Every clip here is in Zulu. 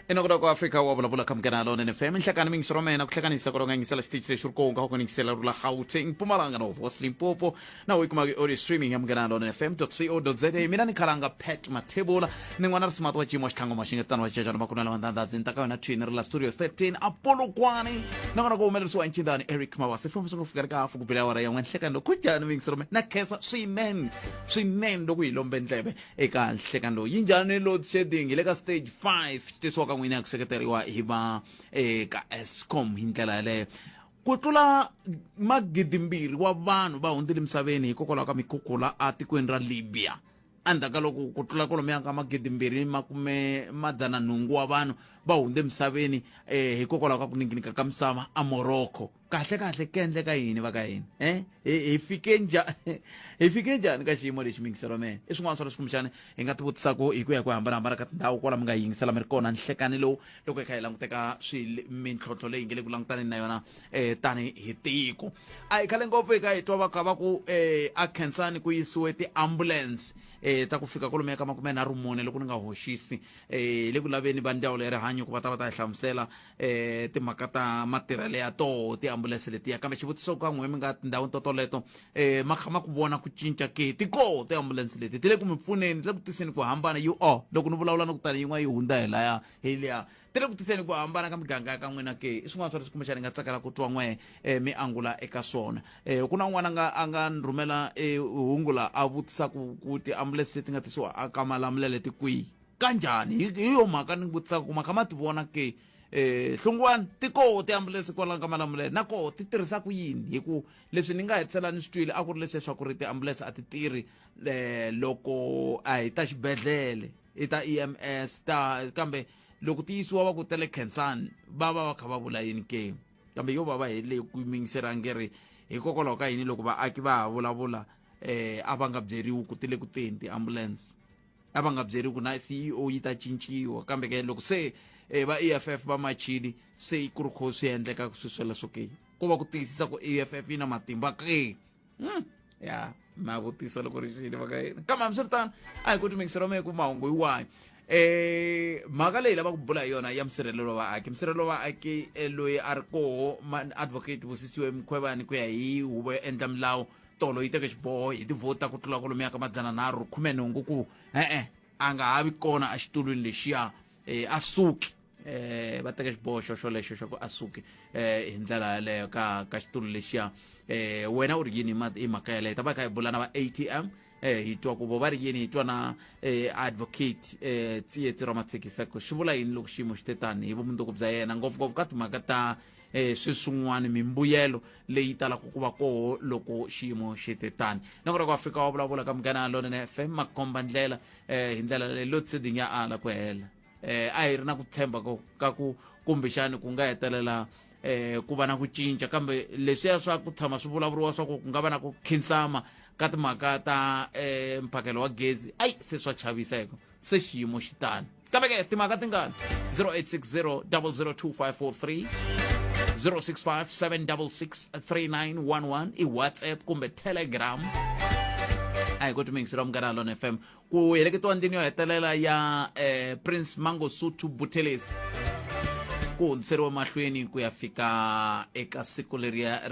Inokuda kwa Afrika wa Vulavula kamkana lo NFM nhlakani mingisiromena kuhlanganisa kolonga ngisela stage le shurkonga ho koningisela rula Gauteng Mpumalanga no Voss Limpopo na wikuma audio streaming yamkana lo nfm.co.za mina nikhalanga Pet Mathebula ningwana smart wa chimo xithango mashingetano wa jejana makunala wandanda dzintaka na twin la studio 13 Apollo kwani nakona ko umelerisiwa nchindani Eric Mawase from sokufika ka afu kupela wara ya nhlekani lo kujana mingisiromena nakhesa swinen lokuyilombe ndlebe eka nhlekani lo yinjani load shedding ile ka stage 5 tiswa n'wina ku seketeriwa hi va ka Eskom hi ndlela yaleyo ku tlula magidimbirhi wa vanhu va hundzile misaveni hikokwalaho ka mikhukhula a tikweni ra Libya andaka loko ku tlula kolomiya ka magidimbirhi makume madzana nhungu wa vanhu va hundze misaveni hikokwalaho ka ku ninginika ka misava a Morocco kahle kendle ka yini va ka yini hi fike njhani ka xiyimo lexi mingiselomene I swin'wana swa leswi kumbexani hi nga tivutisako hi ku ya ku hambanahambana ka tindhawu kwala mi nga yingisela mi ri kona nhlekani lowu loko hi kha hi languteka mintlhontlho leyi nge le ku langutaneni na yona tani hi tiko a hi khale ngopfu hi kha hi twa va kha va ku a Khensani ku yisiwe ti-ambulance ta ku fika kolomiya ka 24 loko ni nga hoxisi le ku laveni va ndyangu le rihanyo ku va ta hi hlamusela timhaka ta matirhelo ya toho ti-ambulance letiya kambe xivutiso ka n'we mi nga tindhawu toleto ma kha ma ku vona ku cinca ke tiko ti-ambulance leti ti le ku mi pfuneni ti le ku tiseni ku hambana loko ni vulavula na ku tani yin'wana yi hundza hi liya ti le ku tiseni ku hambana ka miganga ka n'wina ke I swin'wana swa leswi kumbexani nga tsakela ku twa n'we mi angula eka swona ku na n'wana a nga rhumela hungula a vutisa ku ti-ambulance leti nga tisiwa a ka Malamulele ti kwihi kanjhani hi yo mhaka ni vutisaka ku ma kha ma ti vona ke hlongoriwa tiko ti-ambulance kwala ka Malamulele nako ti tirhisa ku yini hi ku leswi ni nga hetsela ni switwile a ku ri leswi swa ku ri ti-ambulance a ti tirhi loko a hi ta xibedhlele I ta EMS kambe loko ti yisiwa va ku tele Khensani va kha va vula yini ke kambe yo va hele ku mingiserangeri hikokwalaho ka yini loko vaaki va vulavula a va nga byeriwi ku tile ku teni ti-ambulance a va nga byeriwi ku na CEO yi ta cinciwa kambe ke loko se va EFF va machini se ku ri kho swi endleka ku sweswo ke ku va ku tiyisisa ku EFF yi na matimba ke ya mavutiso loko ri xile va ka yena kambe hambiswiritano a hi koti mingiseromene ku mahungu hi wahi mhaka leyi lava ku bula hi yona ya msirhelelo wa vaaki loyi a ri koho advocate Busisiwe Mkhwebane ku ya hi huvo yo endla milawu tolo yi teke xiboho hi tivhoti ku tlula kolomiya ka 18 ku a nga ha vi kona a xitulwini lexiya a suki va teke xiboho xolexo xa ku a suki hi ndlela yaleyo ka xitulu lexiya wena u ri yini hi mhaka yaleyo ta va kha hi bula na va ATM hi twa ku vo va ri yini hi twa na advocate Tsietsi ra matshekiseko xi vula yini loko xiyimo xi te tani hi vumundzuku bya yena ngopfungopfu ka timhaka ta swin'wana mimbuyelo leyi talaka ku va koho loko xiyimo xi te tani na ku ri ku Afrika wa vulavula ka mugana lo NFM makomba ndlela hi ndlela leyi load shedding ya ala ku hela a hi ri na ku tshemba ka ku kumbexani ku nga hetelela ku va na ku cinca kambe leswiya swa ku tshama swi vulavuriwa swa ku nga va na ku khinsama ka timhaka ta mphakelo wa gezi se swa chaviseka se xiyimo xi tani kambe ke timhaka tingani 0860 002543 065 766 3911 I WhatsApp kumbe Telegram a hi koti mingisira mugana lo FM ku heleketiwa ndini yo hetelela ya Prince Mangosuthu Buthelezi ku hundziseriwa mahlweni ku ya fika eka siku leriya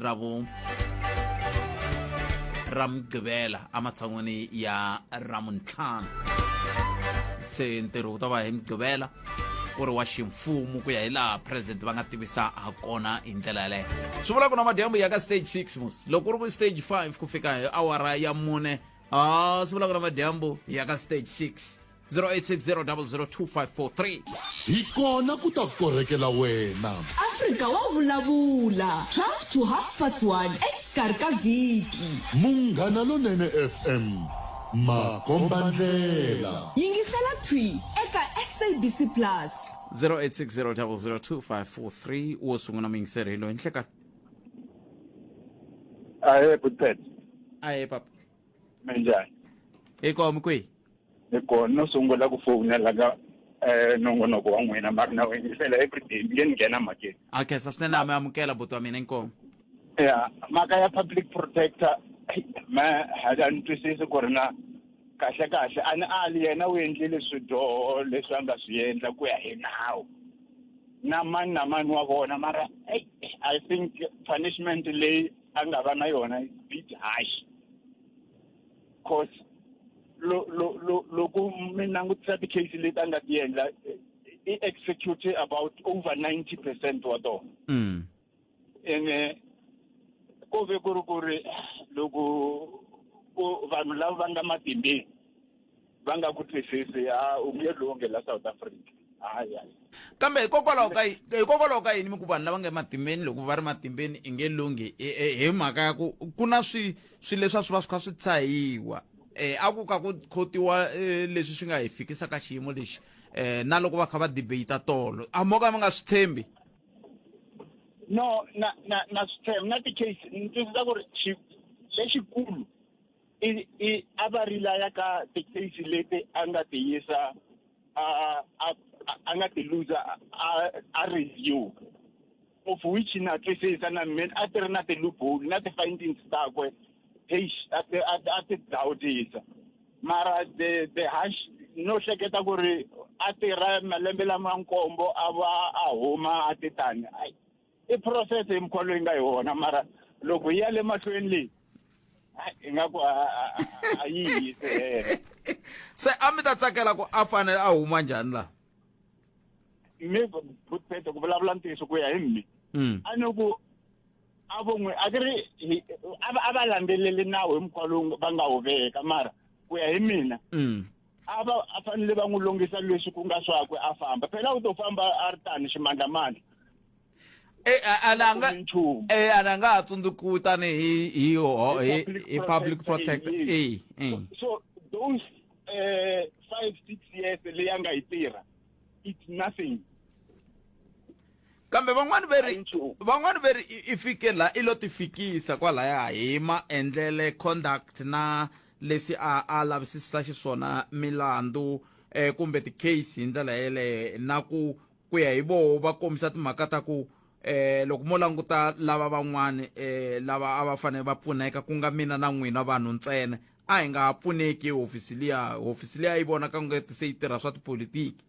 ra Mgqibela ematshan'wini ya Ramuntlhanu se ntirho wu ta va hi Mgqibela ku ri wa ximfumo ku ya hi laha president va nga tivisa ha kona hi ndlela yaleyo swi vula ku na madyambu ya ka stage 6 mos loko ku ri ku stage 5 ku fika hi awara ya 4 swi vula ku na madyambu ya ka stage 6 0860 002543 hi kona ku ta korrekela wena Afrika wa vulavula 12 to 1:30 exikarhi ka vhiki munghana lonene FM makomba ndlela yingisela twi eka SABC Plus 0860 002543 wo sungula mingiseri hi loyi nhlekani Butet. papa Menjani. mi kwihi Eko no sungula ku fonela ka nongonoko wa n'wina mara na wingisela everyday nge nghena makete. Okay, swinene a mi amukela buti wa mina inkomo. Ya, maka ya public protector ma hada ntwisisi ku ri na kahle ani ali yena u endlile swidyoho leswi a nga swi endla ku ya hi nawu na mani wa vona mara I think punishment leyi a nga va na yona is bit harsh cause loko mi langutisa ti-case leti a nga ti endla i execute about over 90% wa tona ene ko ve ku ri loko vanhu lava va nga matimbeni va nga ku twisisi u nge longe la South Africa hayi kambe hikokwalaho ka yini mi ku vanhu lava nga matimbeni loko va ri matimbeni i nge longi hi mhaka ya ku na swi leswi swi va swi kha swi tshahiwa a ku ka ku khotiwa leswi swi nga hi fikisa ka xiyimo lexi na loko va kha va debate tolo a mo ka mi nga swi tshembi no na swi tshembi na ti-case ni twisisa ku ri lexikulu i a va rilaya ka ti-case leti a nga ti yisa a nga ti luza a review of which na twisisa na mina a ti ri na ti-loophole na ti-findings takwe a ti dawutisa mara the hash no hleketa ku ri a tirha malembe lama nkombo a va a huma a ti tani i process hinkwayo leyi nga hi wona mara loko yi ya le mahlweni leyi ingaku a yi yise se a mi ta tsakela ku a fanele a huma njhani laha mi Butphethe ku vulavula ntiyiso ku ya hi mi a ni ku a von'we a kiri a va landzeleli nawu hinkwayo va nga wu veka mara ku ya hi mina a fanele va n'wi longhisa leswi ku nga swakwe a famba phela u to famba a ri tani ximandlamandla ana nga ha tsundzuku tani hi public protector so those 5-6 years leyi a nga yi tirha it's nothing kambe van'wani veri i fike la i lo ti fikisa kwalaya hi maendlele conduct na leswi a lavisisa xiswona milandu kumbe ti-case hi ndlela yeleyo na ku ya hi voho va kombisa timhaka ta ku loko mo languta lava van'wani lava a va fanele va pfuneka ku nga mina na n'wina vanhu ntsena a hi nga ha pfuneki hofisi liya yi vonaka ngati se yi tirha swa tipolitiki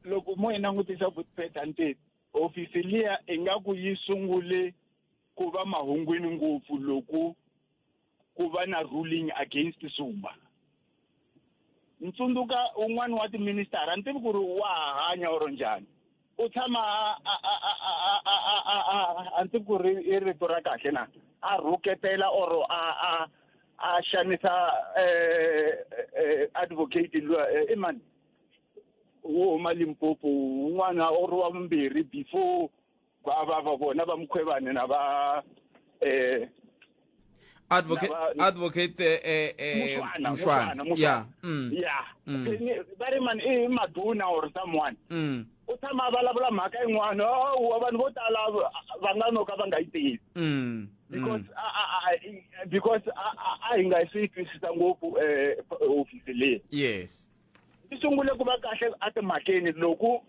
loko mo hi langutisa Butphethe ntiyiso hofisi liya ingaku yi sungule ku va mahungwini ngopfu loko ku va na ruling against Zuma ntsundzuka un'wana wa tiministara a ni tivi ku ri wa hanya or njhani u tshama a ni tivi ku ri i rito ra kahle na a rhuketela or a xanisa advocate i mani wo huma Limpopo un'wana or wa vumbirhi before va vona va Mkhwebane na va advocate Mkhwembane yeah very man i maduna or someone u tshama vulavula mhaka yin'wana vanhu vo tala va nga no ka va nga yi tivi because a hi nga swi twisisa ngopfu hofisi leyi yes yi sungule ku va kahle a timhakeni loko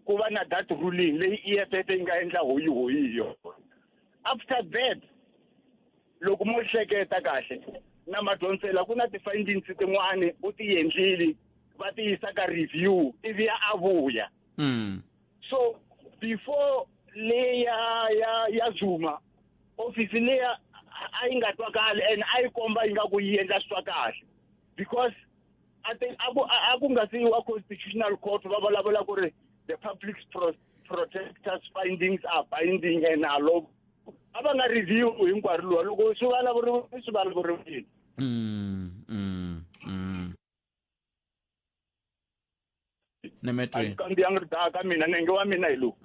ku va na that ruling leyi EFF yi nga endla hoyihoyiyo after that loko mo hleketa kahle na madyondzela ku na ti-findings tin'wani u ti endlile va ti yisa ka review ivi a vuya so before leya ya Zuma ofisi leya a yi nga twakali and a yi komba yi nga ku yi endla swa kahle because a ku nga siyiwa constitutional court va vulavula ku ri the public protector's findings are binding and are law a va nga review hi nkarhi lowu loko swi vulavuriwile Nemetri kandi yang ri daka mina nenge wa mina hi lowu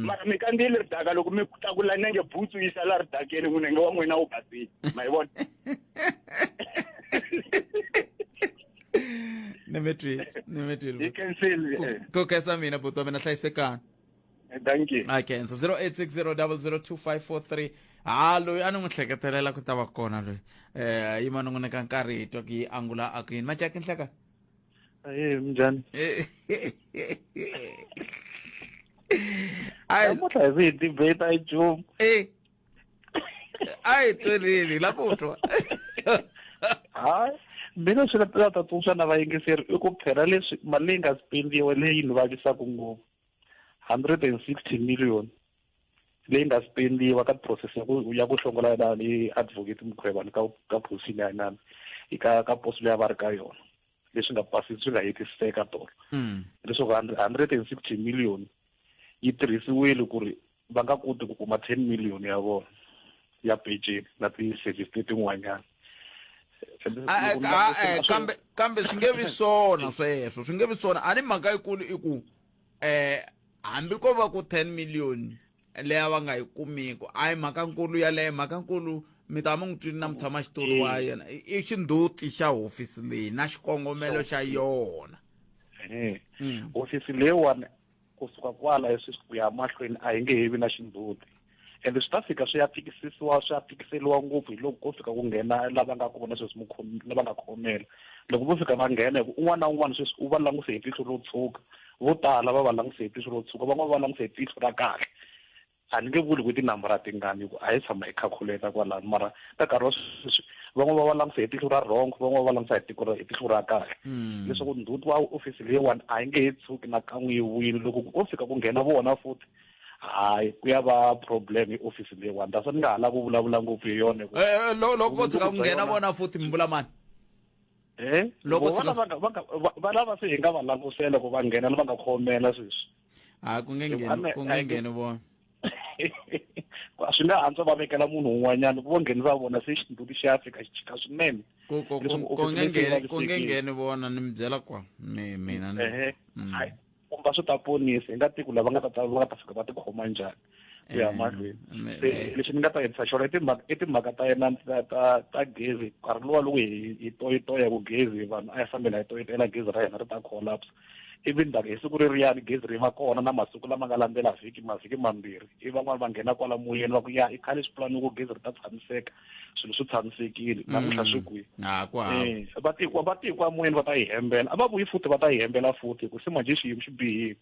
mara mi kandi ri daka loko mi tlakula nenge butsu yi sala ri dakeni nenge wa n'wina wu basile ma yi vona Nemetri you can say ko kesa mina buto mina hlayisekana thank you okay so 0860002543 loyi a ni n'wi hleketelela ku ta va kona loyi yima ni n'wi nyika nkarhi hi twa ki angula akini macaki nhleka njhani namuntlha hi swi hi debate a yi nchumu a hi twerini la ku twa hayi mina swi ta tsundzuxa na vayingiseri i ku phela leswi mali leyi nga spendiwa leyi ni vavisaka ngopfu 160 million leyi nga spendiwa ka process ya ku hlongola na ni advocate Mkhwebane ka Busisiwe nani ka post leyi va ri ka yona leswi nga pasisi swi nga hetiseka tolo leswaku 160 million yi tirhisiwile ku ri va nga koti ku kuma 10 million ya vona ya peceni na ti-service letin'wanyana kambe swi nge vi swona sweswo swi nge vi swona a ni mhaka yikulu i ku hambi ko va ku 10 million leya va nga yi kumiko a hi mhaka nkulu yaleyo mhaka nkulu mi ta ma n'wi twini na mutshama xitulu wa yena i xinduti xa hofisi leyi na xikongomelo xa yona hofisi leyiwani kusuka kwala leswi ku ya mahlweni a hi nge hevi na xinduti ende swi ta fika swi ya tikiseliwa ngopfu hi loko ko fika ku nghena lava nga kona sweswi lava nga khomela loko vo fika va nghena hi ku un'wana na un'wana sweswi u va languse hi tihlo ro tshuka vo tala va va languse hi tihlo ro tshuka van'wana va languse hi tihlo ra kahle a ni nge vuli ku tinambara tingani hi ku a hi tshama hi calculate kwalano mara ka nkarhi wa sweswi van'wana va languse hi tihlo ra wrong van'wana va langusa hi tihlo ra kahle leswaku ndzhuti wa ofisi leyiwani a yi nge he tshuki na kan'we yi wile loko ko fika ku nghena vona futhi hayi ku ya va problem hi ofisi leyiwani that's ni nga ha lava ku vulavula ngopfu hi yona loko ko tshuka ku nghena vona futhi mi vula mani loko va lava se hi nga va langusela ku va nghena lava nga khomela sweswi ku nge ngheni vona swi nga antswa va vekela munhu un'wanyana vo nghenisa vona se xinduti xi ya fika xi chika swinene ku nge ngheni vona ni mi byela kwa mina kumba swi ta ponisa hi nga tiku lava nga ta fika va tikhoma njhani ku ya mahlweni leswi ni nga ta endlisa xona i timhaka ta yena ta gezi nkarhi luwa loko hi toyitoya ku gezi vanhu a ya fambela hi toyitela gezi ra hina ri ta collapse ivi ndzhaku hi siku reriyani gezi ri va kona na masiku lama nga landzela mavhiki mambirhi i van'wana va nghena kwala moyeni va ku ya i khale swipulani ku gezi ri ta tshamiseka swilo swi tshamisekile namuntlha swi kwihi vatikwa moyeni va ta yi hembela a va vuyi futhi va ta yi hembela futhi hi ku se manje xiyimo xi bihile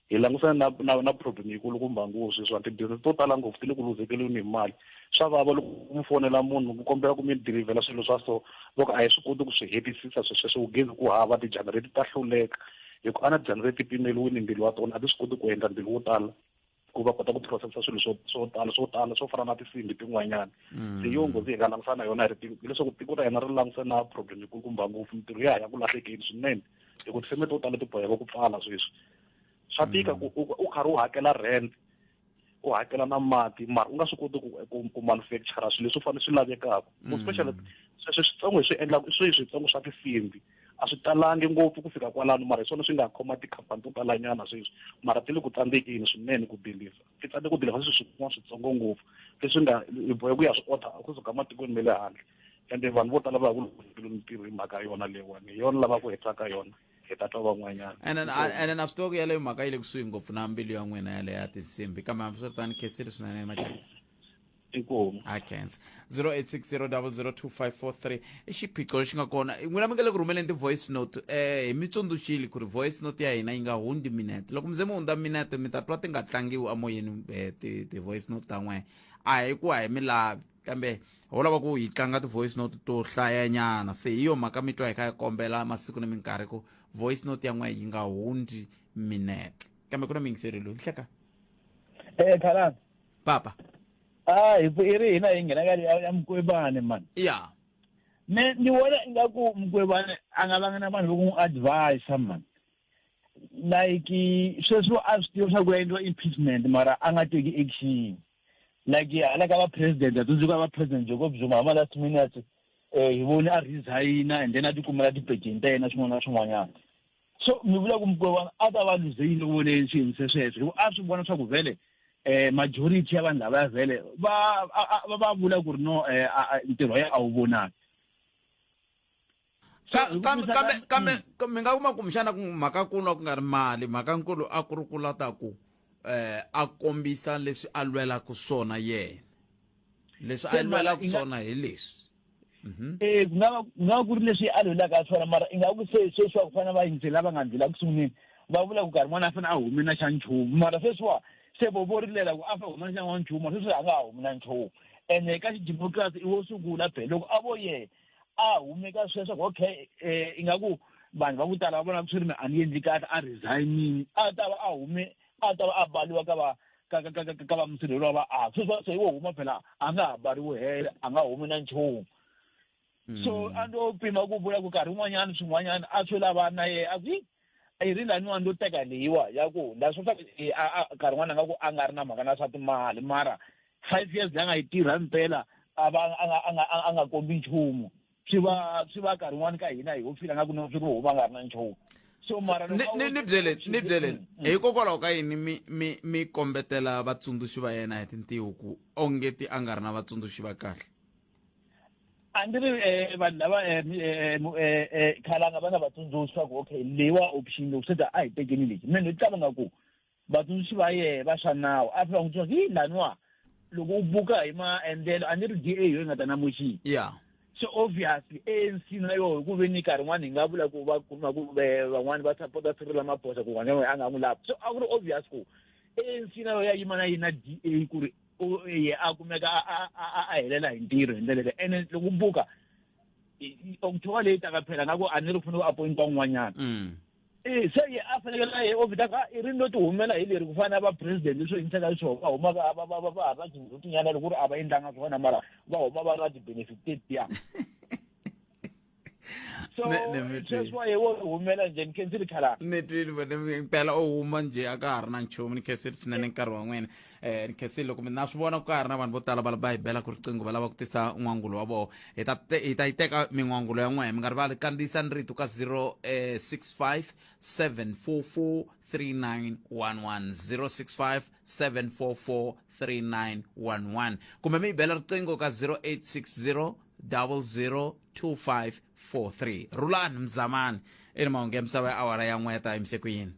hi langusana na problem yikulu kumbanguzi sweswi ti-business to tala ngopfu ti le ku luzekeliweni hi mali swa vava loko mi fonela munhu ku kombela ku mi dirivhela swilo swa so loko a hi swi koti ku swi hetisisa sweswo gezi ku hava ti-generate ta hluleka hi ku a na generate ti pimeliwini mbilu wa tona a ti swi koti ku endla mbilu wo tala ku va kota ku processa swilo swo tala swo fana na tisimbi tin'wanyana se yo nghozi hi nga langusana na yona hileswaku tiko ra hina ri langusana na problem yikulukumba ngopfu mintirho ya ya ku lahlekeni swinene hi ku tifeme to tala ti boheka ku pfala sweswi swa tika ku u karhi u hakela rent u hakela na mati mara u nga swi koti ku manufacture swilo leswi u fanele swi lavekaka especially switsongo hi swi endla switsongo swa tisimbi a swi talangi ngopfu ku fika kwalano mara hi swona swi nga khoma tikhampani to talanyana sweswi mara ti le ku tsandzekeni swinene ku dilisa ti tsandzeka ku dilisa swin'wana switsongo ngopfu leswi nga hi bohe ku ya swi order kusuka matikweni ma le handle ende vanhu vo tala va ya ku mintirho hi mhaka yona leyiwani hi yona lava ku hetaka yona hi ta twa van'wanyana and na swi tiva ku yaleyo mhaka yi le kusuhi ngopfu na mbilu ya n'wina yaleyo ya tinsimbi kambe hambi swi ri tani khetsile swinene machana inkomu a khensa 0860002543 i xiphiqo lexi nga kona n'wina mi nga le ku rhumeleni ti-voice note hi mi tsundzuxile ku ri voice note ya hina yi nga hundzi minete loko mi ze mi hundza minete mi ta twa ti nga tlangiwi amoyeni ti-voice note ta n'wina a hi ku a hi mi lavi kambe ho lava ku hi tlanga ti-voice note to hlayanyana se hi yo mhaka mi twa hi kha hi kombela masiku ni minkarhi ku voice note ya n'wina yi nga hundzi minete kambe ku na miyingiseri loyi hleka khalani papa i ri hina hi nghena ka ya Mkhwembane man ya ni vona ingaku Mkhwembane a nga vanga na vanhu vo n'wi advise man like sweswo a swi tiva swa ku endliwa impeachment mara a nga teki action like hala ka va president atsundzuka va president Jacob Zuma ma last minute hi voni a resign and then a tikumela tipeceni ta yena swin'wana na swin'wanyana so mi vula ku Mkhwembane a ta va luzeyini voneni swiyimo sweswo a swi vona swa ku vhele majority ya vanhu lava vhele va vula ku ri no ntirho ya a wu vonaki kambe mi nga kuma kumbexana ku mhaka nkulu ku nga ri mali mhaka nkulu a ku ri ku lata ku a kombisa leswi a lwelaka swona yena leswi a lwelaka swona hi leswi ku nga ku ri leswi a lwelaka swona mara i nga ku sweswi wa ku fana va yingiseli lava nga ndlela ku sunguleni va vula ku nkarhi n'wana a fanele a humi na xa nchumu mara sweswiwa se vo rilela ku a fa huma na xa nchumu sweswi a nga ha humi na nchumu ene ka xidemokirasi i wo sungula phela loko a vo ye a humeka sweswo okay ingaku vanhu va ku tala va vona ku swi ri a ni endli kahle a resign a ta va a hume ata abaliwa ka va musirheleli wa vaaki sweswi se wo huma phela a nga ha mbariwi hela a nga humi na nchumu so a ndo pima ku vula ku nkarhi wun'wanyana swin'wanyana a swi lava na ye a ku yi ri laniwani lo teka leyiwa ya ku la swo nkarhi wun'wana nga ku a nga ri na mhaka na swa timali mara 5 years leyi a nga yi tirha mpela a nga kombi nchumu swi va nkarhi wun'wani ka hina hi ho fila nga ku no swi ri huma a nga ri na nchumu so mara ni byeleni hikokwalaho ka yini mi kombetela vatsundzuxi va yena hi tintiho ku ongeti a nga ri na vatsundzuxi va kahle a ndzi ri vanhu lava khalanga va nga vatsundzuxi swa ku okay leyiwa option loko se a hi tekeni lexi mina ni tava nga ku vatsundzuxi va yehe va swa nawu a fika n'wi tsundzuxa hi laniwa loko u buka hi maendlelo a ni ri DA yo yi nga ta namuxini yeah so obviously ANC na yo hi ku ve ni nkarhi wun'wani hi nga vula ku va kuma ku van'wani va support-a Cyril Ramaphosa ku n'wana a nga n'wi lava so a ku ri obvious ku ANC na yo ya yima na yina DA ku ri a kumeka a helela hi ntirho hi ndlela leyi ene loko u buka october leyi taka phela nga ku a ni ri fanele ku appointa un'wanyana se ye a fanekela ye ovitaka i ri no ti humela hi leri ku fana va president leswo yingisela swona va humaka va ha ri tinyana loko ri a va endlanga swona mara va huma va ri na ti-benefit tiya so sweswiwa ye wo humela njhani khe ndzi ri khalanga ni twile mpela o huma njhe a ka ha ri na nchumu ni khensile swinene nkarhi wa n'wina ni khensile loko na swi vona ku ka ha ri na vanhu vo tala va hi bela ku riqingho va lava ku tisa n'wangulo wa vona hi ta yi teka min'wangulo ya n'wehe mi nga rivali kandziyisa ni rito ka 065 744 3911 065 744 3911 kumbe mi hi bela riqingho ka 0860 002543 rulani mzamani eni mahungu ya misava ya awara ya n'weta emisekuweni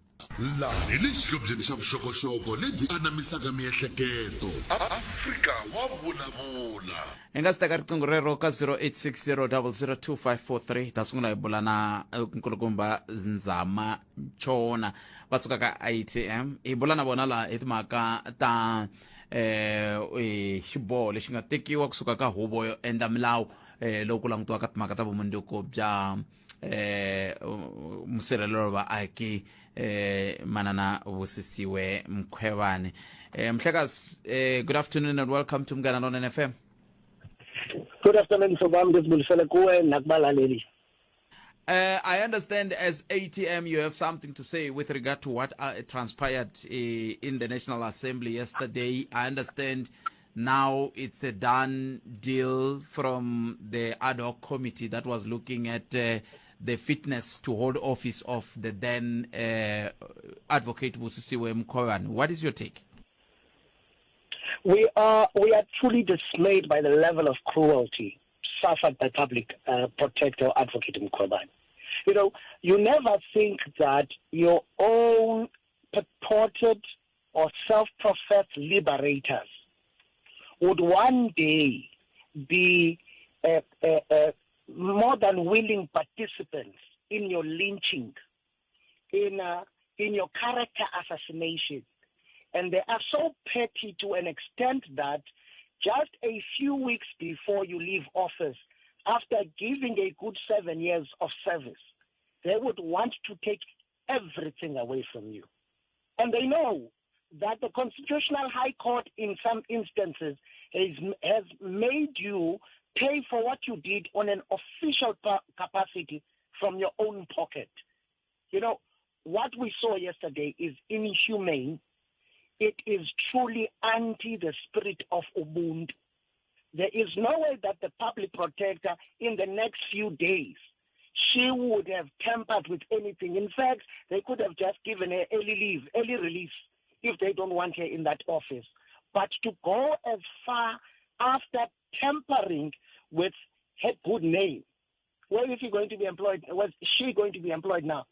laha hi le xihlobyeni xa vuxokoxoko lebyi anamisaka miehleketo afrika wa vulavula hi nga si teka riqingho rero ka 0860 002543 ta sungula hi bula na nkulukumba ndzama chona va suka ka ITM hi bula na vona laha hi timhaka ta xiboho lexi nga tekiwa kusuka ka huvo yo endla milawu loko ku langutiwaka timhaka ta vumundzuku bya musirhelelo wa vaaki manana Busisiwe Mkhwebane mhlekazi good afternoon and welcome to Mngana Lona FM. Good afternoon Sobam Ndisibulisele kuwe nakubalaleli. I understand as ATM you have something to say with regard to what transpired in the National Assembly yesterday. I understand now it's a done deal from the ad hoc committee that was looking at the fitness to hold office of the then advocate Busisiwe Mkhwebane. What is your take? We are truly dismayed by the level of cruelty suffered by public protector advocate Mkhwembane. You know, you never think that your own purported or self-professed liberators would one day be more than willing participants in your lynching, in your character assassination. And they are so petty to an extent that just a few weeks before you leave office, after giving a good 7 years of service, they would want to take everything away from you. And they know that the Constitutional High Court in some instances has made you pay for what you did on an official capacity from your own pocket. You know, what we saw yesterday is inhumane. It is truly anti the spirit of Ubuntu. There is no way that the public protector in the next few days, she would have tampered with anything. In fact, they could have just given her early release if they don't want her in that office. But to go as far after tampering with her good name, where is she going to be employed? Where is she going to be employed now?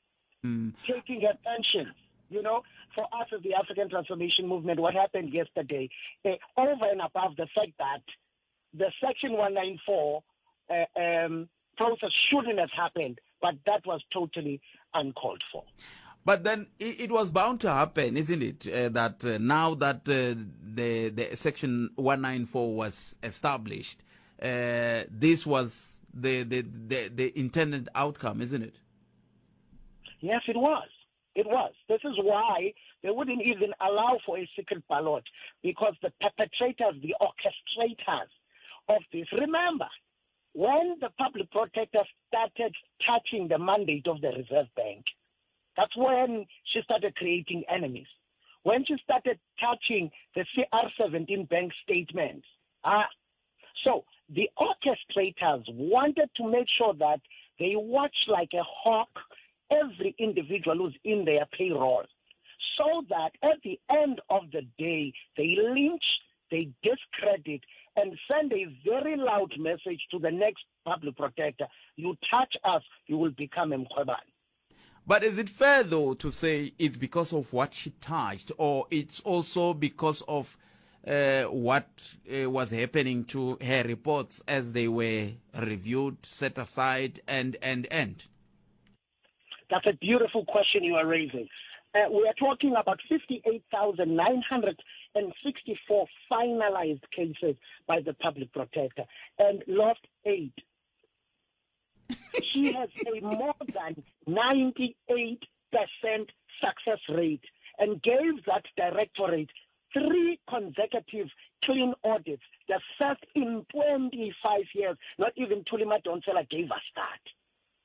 Taking her pension. You know, for us as the African Transformation Movement, what happened yesterday, over and above the fact that the Section 194 process shouldn't have happened, but that was totally uncalled for. But then it was bound to happen, isn't it? That now that the Section 194 was established, this was the intended outcome, isn't it? Yes, it was. It was. This is why they wouldn't even allow for a secret ballot, because the perpetrators, the orchestrators of this. Remember, when the public protector started touching the mandate of the Reserve Bank, that's when she started creating enemies. When she started touching the CR17 bank statements. So the orchestrators wanted to make sure that they watch like a hawk every individual who's in their payroll, so that at the end of the day, they lynch, they discredit, and send a very loud message to the next public protector. You touch us, you will become a Mkhwebane. But is it fair, though, to say it's because of what she touched, or it's also because of what was happening to her reports as they were reviewed, set aside, and? That's a beautiful question you are raising. We are talking about 58,964 finalized cases by the public protector and lost 8. She has a more than 98% success rate and gave that directorate 3 consecutive clean audits, the first in 25 years. Not even Thuli Madonsela gave us that.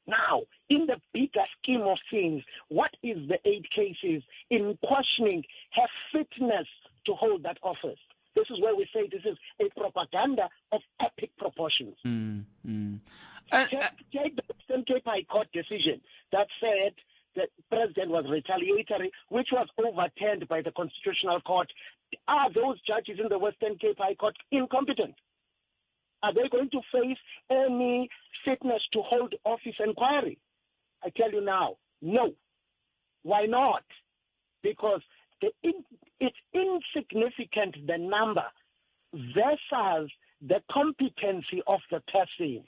Now, in the bigger scheme of things, what is the 8 cases in questioning her fitness to hold that office? This is where we say this is a propaganda of epic proportions. Take the Western Cape High Court decision that said the president was retaliatory, which was overturned by the Constitutional Court. Are those judges in the Western Cape High Court incompetent? Are they going to face any fitness to hold office inquiry? I tell you now, no. Why not? Because it's insignificant, the number, versus the competency of the person.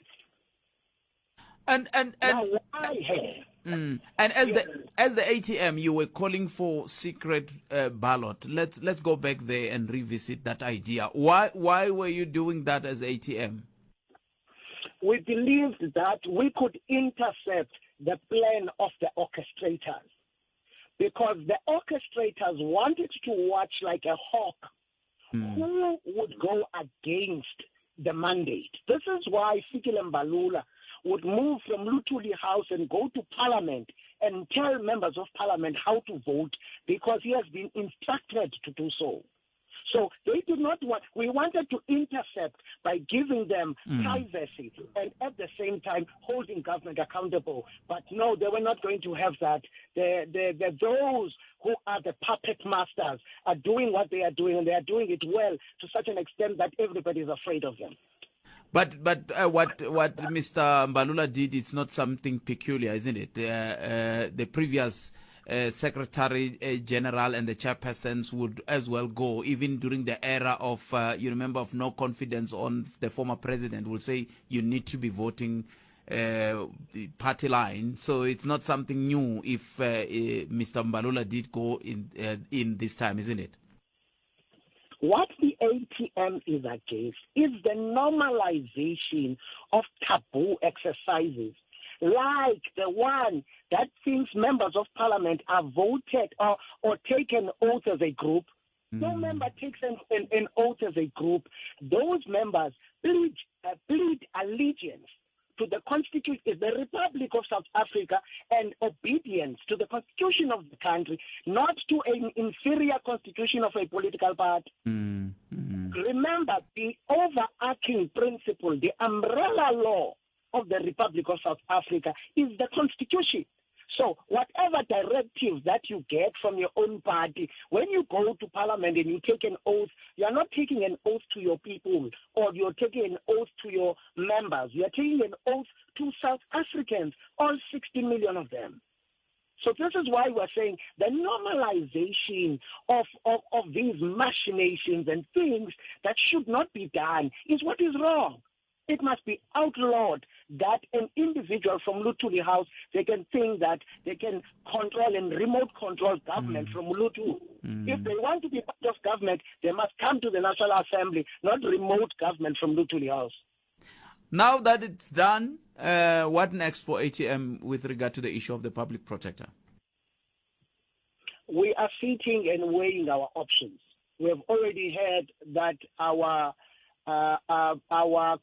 And now, why here? And as the ATM, you were calling for secret ballot. Let's go back there and revisit that idea. Why were you doing that as ATM? We believed that we could intercept the plan of the orchestrators, because the orchestrators wanted to watch like a hawk who would go against the mandate. This is why Fikile Mbalula would move from Luthuli House and go to Parliament and tell members of Parliament how to vote, because he has been instructed to do so. So they did not want, we wanted to intercept by giving them privacy and at the same time holding government accountable. But no, they were not going to have that. Those who are the puppet masters are doing what they are doing, and they are doing it well to such an extent that everybody is afraid of them. But what Mr. Mbalula did, it's not something peculiar, isn't it? The previous Secretary General and the chairpersons would as well go, even during the era of, you remember, of no confidence on the former president, will say you need to be voting party line. So it's not something new if Mr. Mbalula did go in this time, isn't it? What the ATM is against is the normalization of taboo exercises, like the one that thinks members of parliament are voted or take an oath as a group. No member takes an oath as a group. Those members plead allegiance to the Constitution, the Republic of South Africa, and obedience to the Constitution of the country, not to an inferior constitution of a political party. Remember, the overarching principle, the umbrella law of the Republic of South Africa is the Constitution. So whatever directive that you get from your own party, when you go to Parliament and you take an oath, you are not taking an oath to your people, or you're taking an oath to your members. You are taking an oath to South Africans, all 60 million of them. So this is why we're saying the normalization of these machinations and things that should not be done is what is wrong. It must be outlawed that an individual from Luthuli House, they can think that they can control and remote control government from Lutu. If they want to be part of government, they must come to the National Assembly, not remote government from Luthuli House. Now that it's done, what next for ATM with regard to the issue of the public protector? we are sitting and weighing our options. We have already heard that our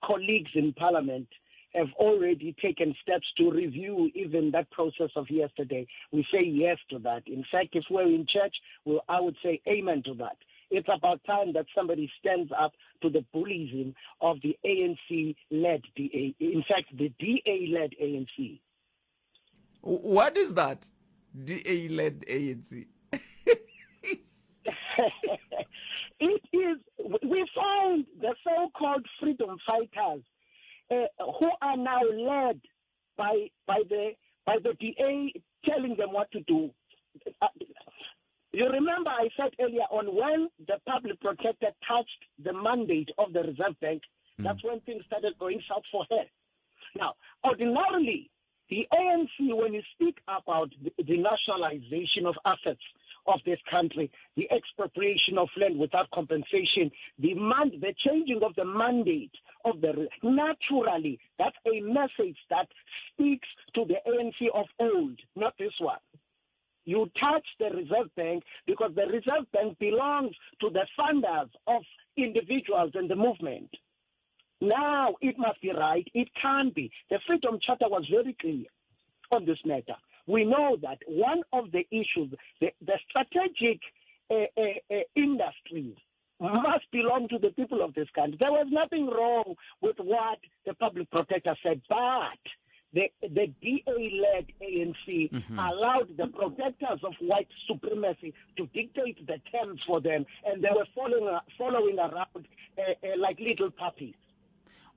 colleagues in Parliament have already taken steps to review even that process of yesterday. We say yes to that. In fact, if we're in church, I would say amen to that. It's about time that somebody stands up to the bullyism of the ANC-led DA. In fact, the DA-led ANC. What is that? DA-led ANC. It is. We found the so-called freedom fighters who are now led by the DA telling them what to do. You remember I said earlier on, when the public protector touched the mandate of the Reserve Bank, that's when things started going south for her. Now, ordinarily, the ANC, when you speak about the nationalization of assets of this country, the expropriation of land without compensation, the changing of the mandate of naturally, that's a message that speaks to the ANC of old, not this one. You touch the Reserve Bank because the Reserve Bank belongs to the funders of individuals and the movement. Now it must be right. It can be. The Freedom Charter was very clear on this matter. We know that one of the issues, the strategic industries must belong to the people of this country. There was nothing wrong with what the public protector said, but the DA-led ANC allowed the protectors of white supremacy to dictate the terms for them, and they were following around like little puppies.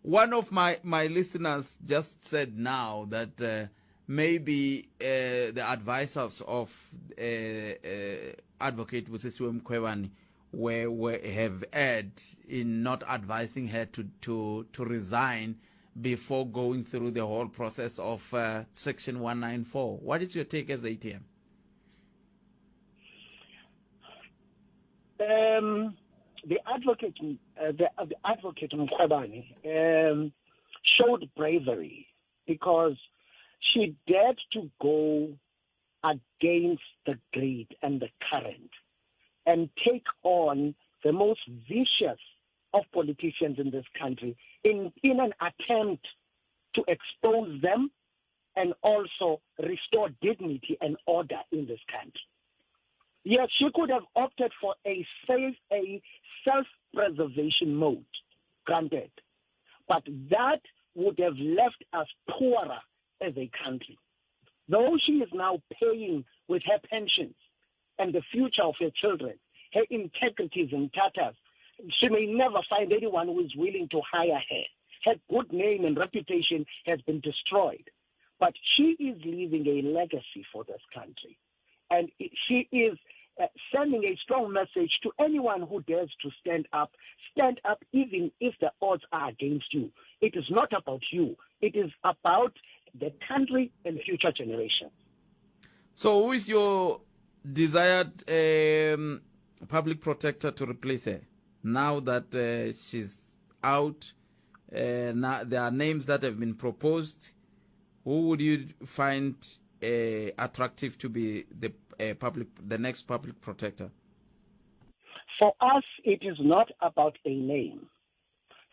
One of my listeners just said now that maybe the advisors of Advocate Busisiwe Mkhwebane have erred in not advising her to resign before going through the whole process of Section 194. What is your take as ATM? The advocate Mkhwebane showed bravery because she dared to go against the greed and the current and take on the most vicious of politicians in this country in an attempt to expose them and also restore dignity and order in this country. Yes, she could have opted for a self-preservation mode, granted, but that would have left us poorer as a country. Though she is now paying with her pensions and the future of her children, her integrity is in tatters. She may never find anyone who is willing to hire her. Her good name and reputation has been destroyed. But she is leaving a legacy for this country. And she is sending a strong message to anyone who dares to stand up. Stand up even if the odds are against you. It is not about you. It is about the country and future generations. So who is your desired public protector to replace her? Now that she's out, now there are names that have been proposed. Who would you find attractive to be the next public protector? For us, it is not about a name.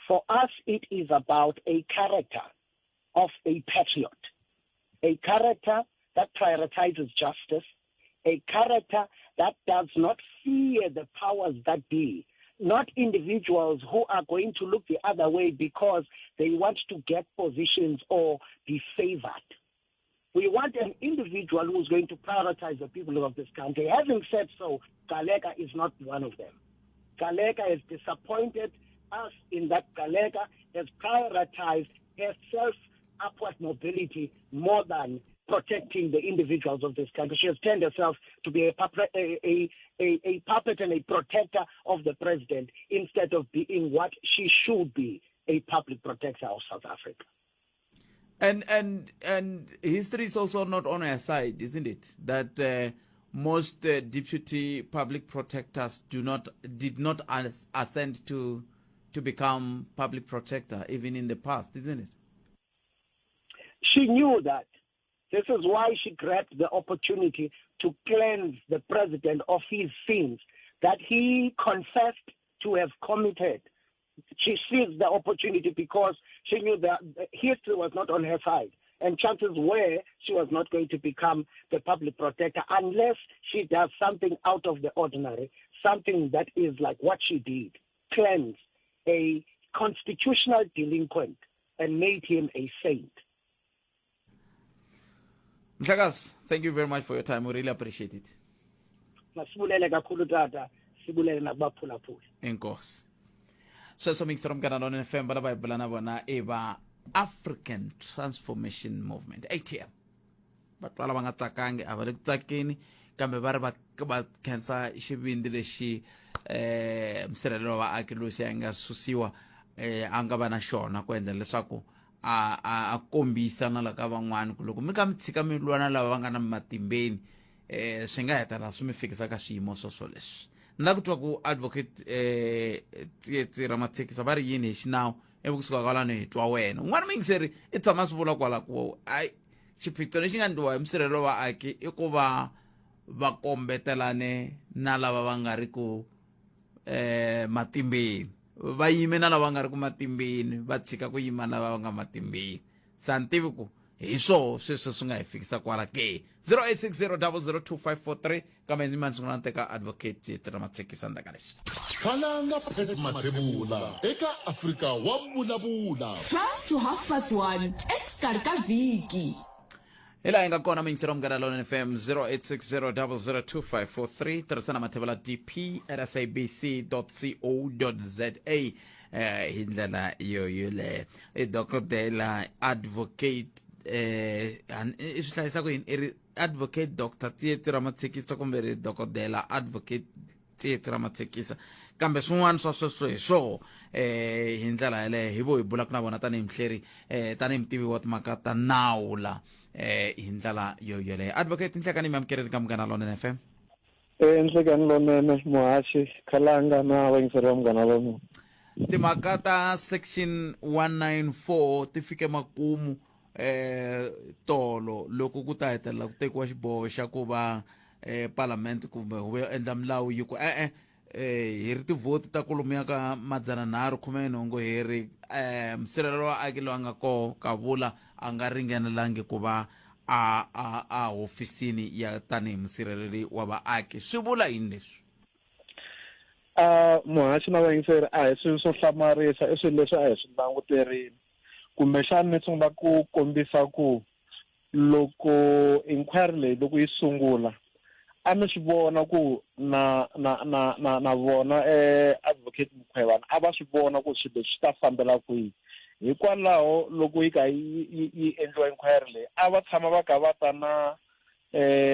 For us, it is about a character of a patriot, a character that prioritizes justice, a character that does not fear the powers that be, not individuals who are going to look the other way because they want to get positions or be favored. We want an individual who is going to prioritize the people of this country. Having said so, Galeka is not one of them. Galeka has disappointed us in that Galeka has prioritized herself upward mobility more than protecting the individuals of this country. She has turned herself to be a puppet and a protector of the president instead of being what she should be, a public protector of South Africa. And history is also not on her side, isn't it? That most deputy public protectors did not ascend to become public protector even in the past, isn't it? She knew that. This is why she grabbed the opportunity to cleanse the president of his sins that he confessed to have committed. She seized the opportunity because she knew that history was not on her side. And chances were she was not going to become the public protector unless she does something out of the ordinary, something that is like what she did, cleanse a constitutional delinquent and made him a saint. Mhlakazi, thank you very much for your time. We really appreciate it. Masibulele kakhulu tata, sibulele nakubaphulaphuli. Enkosi. So mixer umgana lona FM bala bayibulana bona eba African Transformation Movement ATM. Batwala bangatsakangi abale kutsakeni kambe bari ba cancer xivindi lexi msirhelelo wa aki loyi a nga susiwa anga va na xona ku endla leswaku a kombisa na la ka van'wana ku loko mi ka mi tshika mi lwana lava va nga na matimbeni swi nga heta la swi mi fikisa ka swiyimo swoswo leswi na ku twa ku advocate Tsietsi Ramathekisa va ri yini hi xinawu evukusuka kwalano hi twa wena un'wana mingiseri i tshama swi vula kwala ku ai xiphiqo lexi nga endliwa hi msirhelelo wa vaaki i ku va kombetelane na lava va nga ri ku matimbeni va yime na lava nga ri ku matimbeni va tshika ku yima na lava nga matimbeni sa ntivi ku hi swona sweswo swi nga hi fikisa kwala ke 0860002543 kambe ndzi mansungula nteka advocate Tsietsi Ramathekisa ndaka leswi khalanga Pet Mathebula eka Afrika wa vulavula 12 to 1:30 exikarhi ka vhiki. Hela inga kona mingisero mgana lona FM 0860002543 tirhisana Mathebula dp@sabc.co.za hi ndlela yoyole dokodela advocate i swi hlayisa ku yini advocate Dr. Tsietsi Ramathekisa kumbe dokodela advocate Tsietsi Ramathekisa kambe swin'wana swa sweswo hi swo hi ndlela yaleyo hi vo hi bulaka na vona tanihi mhleri tanihi mutivi wa timhaka ta nawu la hi ndlela yoyeleyo advocate nhlekani mi amukeleni ka Munghana Lonene FM nhlekani lonene muhaxi khalanga na vayingiseri va Munghana Lonene. timhaka ta section 194 ti fike makumu tolo loko ku ta hetelela ku tekiwa xiboho xa ku va parliament kumbe huvo yo endla milawu yi ku hi ri tivhoti ta kolomuya ka 180 hi ri msirhelelo wa aki loyi a nga koho ka vula a nga ringanelangi ku va a hofisini ya tanihi musirheleli wa vaaki swi vula yini leswi muhaxi na vayingiseri a hi swilo swo hlamarisa i swilo leswi a hi swi languterini kumbexani ni sungula ku kombisa ku loko inquiry leyi loko yi sungula a mi swi vona ku na vona advocate Mkhwebane a va swi vona ku swilo swi ta fambela kwihi hikwalaho loko yi ka yi endliwa inquiry leyi a va tshama va ka va ta na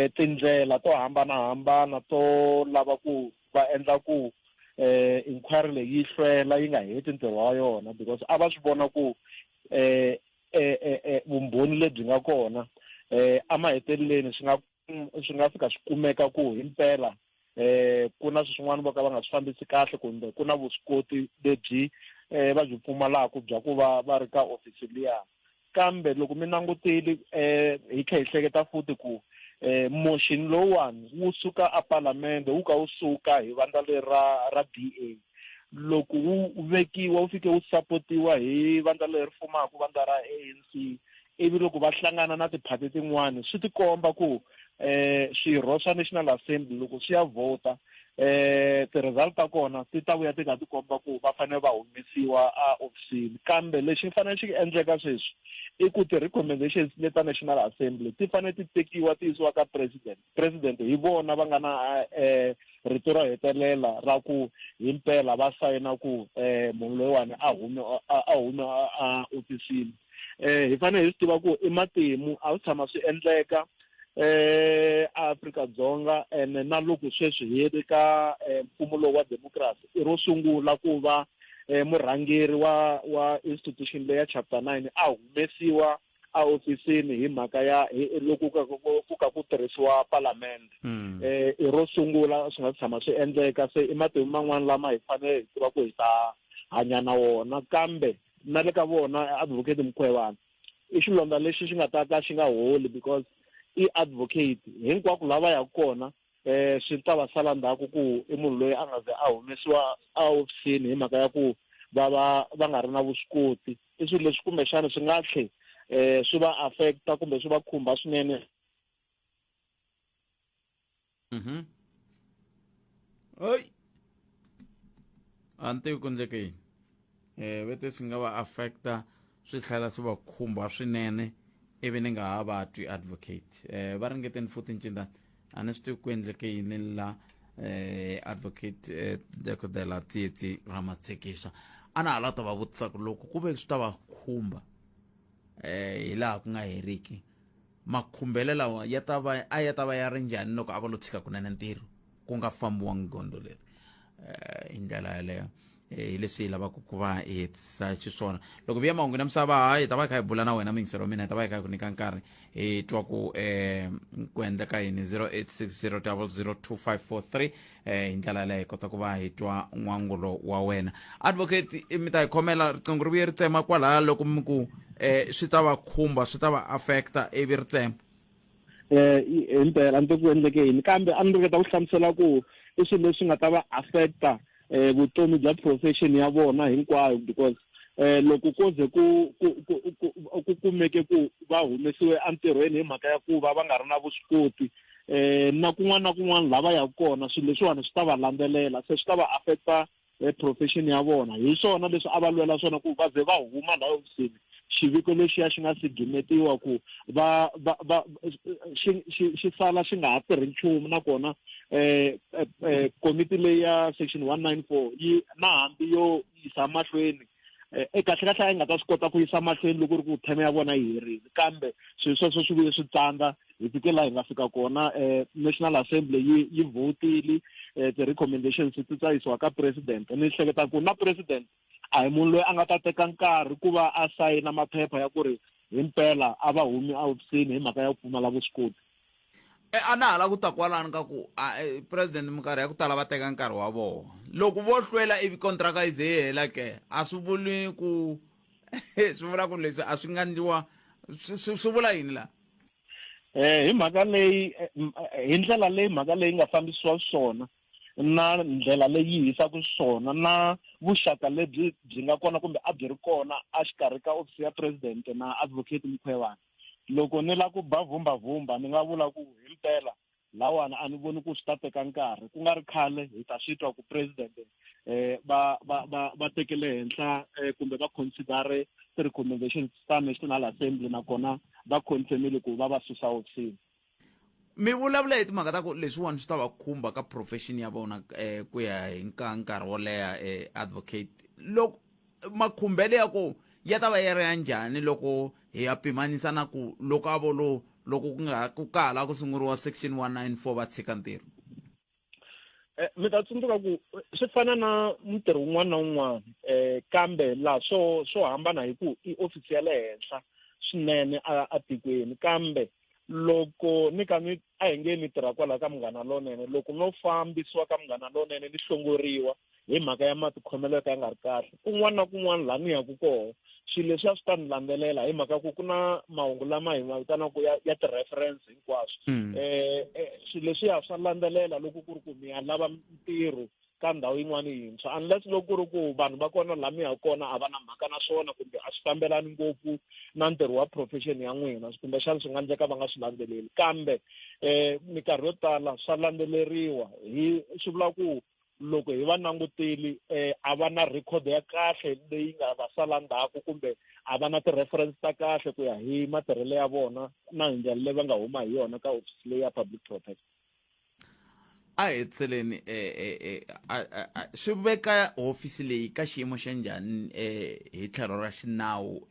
tindlela to hambanahambana to lava ku va endla ku inquiry leyi yi hlwela yi nga heti ntirho wa yona because a va swi vona ku vumbhoni lebyi nga kona amaheteleleni swi nga fika swi kumeka ku himpela ku na swin'wana vo ka va nga swi fambisi kahle kumbe ku na vuswikoti lebyi va byi pfumalaka bya ku va ri ka ofisi liya kambe loko mi langutile hi kha hi hleketa futhi ku motion lowuwani wu suka a palamende wu ka wu suka hi vandla leri ra DA loko wu vekiwa wu fike wu sapotiwa hi vandla leri fumaka vandla ra ANC ivi loko va hlangana na tiphati tin'wana swi tikomba ku swirho swa National Assembly loko swi ya vota ti-result ta kona ti ta vuya ti nga tikomba ku va fanele va humesiwa a ofisini kambe lexi fanele xi endleka sweswi i ku ti-recommendations leta National Assembly ti fanele ti tekiwa ti yisiwa ka president hi vona va nga na rito ro hetelela ra ku himpela va sayina ku munhu loyiwani a hume a ofisini hi fanele hi swi tiva ku i matimu a swi tshama swi endleka Afrika-Dzonga na loko sweswi hi ri ka mfumo lowu wa democracy i ro sungula ku va murhangeri wa institution leya chapter 9 a humesiwa a ofisini hi mhaka ya loko ku ka ku tirhisiwa parliament i ro sungula swi nga tshama swi endleka se i matimu man'wana lama hi fanele hi tiva ku hi ta hanya na wona kambe na le ka vona advocate Mkhwebane i xilonda lexi xi nga ta ka xi nga holi because i advocate hinkwako lava ya kona swi ta va sala ndzhaku ku i munhu loyi a nga ze a humesiwa a ofisini hi mhaka ya ku va nga ri na vuswikoti i swilo leswi kumbexana swi nga tlhe swi va affecta kumbe swi va khumba swinene. Oi ante ku endleke yini vete swi nga va affecta swi tlhela swi va khumba swinene ivi ni nga ha vatwi advocate va ringeteni futhi ncindani a ni swi tivi ku endleke yini la advocate dokodela Tsietsi Ramatsekisha a na ha lava ta va vutisa ku loko ku ve swi ta va khumba hi laha ku nga heriki makhumbelo lawa ya ta va ya ri njhani loko a va lo tshika kunene ntirho ku nga fambiwangi gondo leri hi ndlela yaleyo hi leswi hi lavaka ku va hi hetisa xiswona loko vi ya mahungu na misava hi ta va hi kha hi bula na wena mingisero wa mina hi ta va hi kha hi ku nyika nkarhi hi twa ku endleka yini 0860002543 hi ndlela yaleyo hi kota ku va hi twa n'wangulo wa wena advocate mi ta hi khomela riqingho ri vuye ri tsema kwalaha loko mi ku swi ta va khumba swi ta va affecta ivi ri tsema himpela ni ku endleke yini kambe a ni ringeta ku hlamusela ku i swilo leswi nga ta va affecta vutomi bya profession ya vona hinkwayo because loko ko ze ku kumeke ku va humesiwe entirhweni hi mhaka ya ku va nga ri na vuswikoti na kun'wana lava ya kona swilo leswiwani swi ta va landzelela se swi ta va affecta profession ya vona hi swona leswi a va lwela swona ku va ze va huma laha ofisini xiviko lexiya xi nga sigimetiwa ku xi sala xi nga ha tirhi nchumu nakona komiti leyi ya section 194 yi na hambi yo yisa mahlweni kahle a yi nga ta swi kota ku yisa mahlweni loko ri ku theme ya vona yi herile kambe swilo sweswo swi vuye swi tsandza hi fike laha hi nga fika kona National Assembly yi votile ti-recommendations ti tsayisiwa ka president ni hleketa ku na president a hi munhu loyi a nga ta teka nkarhi ku va a sayina maphepha ya ku ri himpela a va humi ehofisini hi mhaka ya ku pfumala vuswikoti. A na hala ku ta kwalani ka ku president minkarhi ya ku tala va teka nkarhi wa vona loko vo hlwela ivi contract yi ze yi hela ke a swi vuli ku swi vula ku leswi a swi nga ndliwa swi vula yini la hi mhaka leyi hi ndlela leyi mhaka leyi nga fambisiwa swona na ndlela leyi hisaka swona na vuxaka lebyi byi nga kona kumbe a byi ri kona a xikarhi ka ofisi ya president na advocate Mkhwebane loko ni la ku ba vumba ni nga vula ku himpela lawana a ni voni ku swi ta teka nkarhi ku nga ri khale hi ta swi twa ku president va tekele henhla kumbe va considere ti-recommendations ta National Assembly nakona va confirmile ku va susa ofisini. Mi vulavula hi timhaka ta ku leswiwani swi ta va khumba ka profession ya vona ku ya hi nkarhi wo leha advocate loko makhumbelo ya ku ya ta va ya ri ya njhani loko hi ya pimanisa na ku loko a volo loko ku kala ku sunguriwa section 194 va tshika ntirho mi ta tsundzuka ku swi fana na ntirho wun'wana na wun'wana kambe laha swo hambana hi ku i ofisi ya le henhla swinene a tikweni kambe loko ni ka ni a hi nge ni tirha kwala ka Munghana Lonene loko no fambisiwa ka Munghana Lonene ni hlongoriwa hi mhaka ya matikhomelo ka ya nga ri kahle kun'wana na kun'wana laha ni yaku kona swilo leswi a swi ta ni landzelela hi mhaka ku na mahungu lama hi ma vitanaka ya ti-reference hinkwaswo swilo leswiya swa landzelela loko ku ri ku mi ya lava ntirho ka ndhawu yin'wana yintshwa unless loko ku ri ku vanhu va kona laha mi ya kona a va na mhaka na swona kumbe a swi fambelani ngopfu na ntirho wa profession ya n'wina kumbexana swi nga endleka va nga swi landzeleli kambe minkarhi yo tala swa landzeleriwa swi vula ku loko hi va langutile a va na record ya kahle leyi nga va sala ndzhaku kumbe a va na ti-reference ta kahle ku ya hi matirhelo ya vona na hi ndlela leyi va nga huma hi yona ka ofisi leyi ya public protect. a hetseleni swi veka hofisi leyi ka xiyimo xa njhani hi tlhelo ra xinawu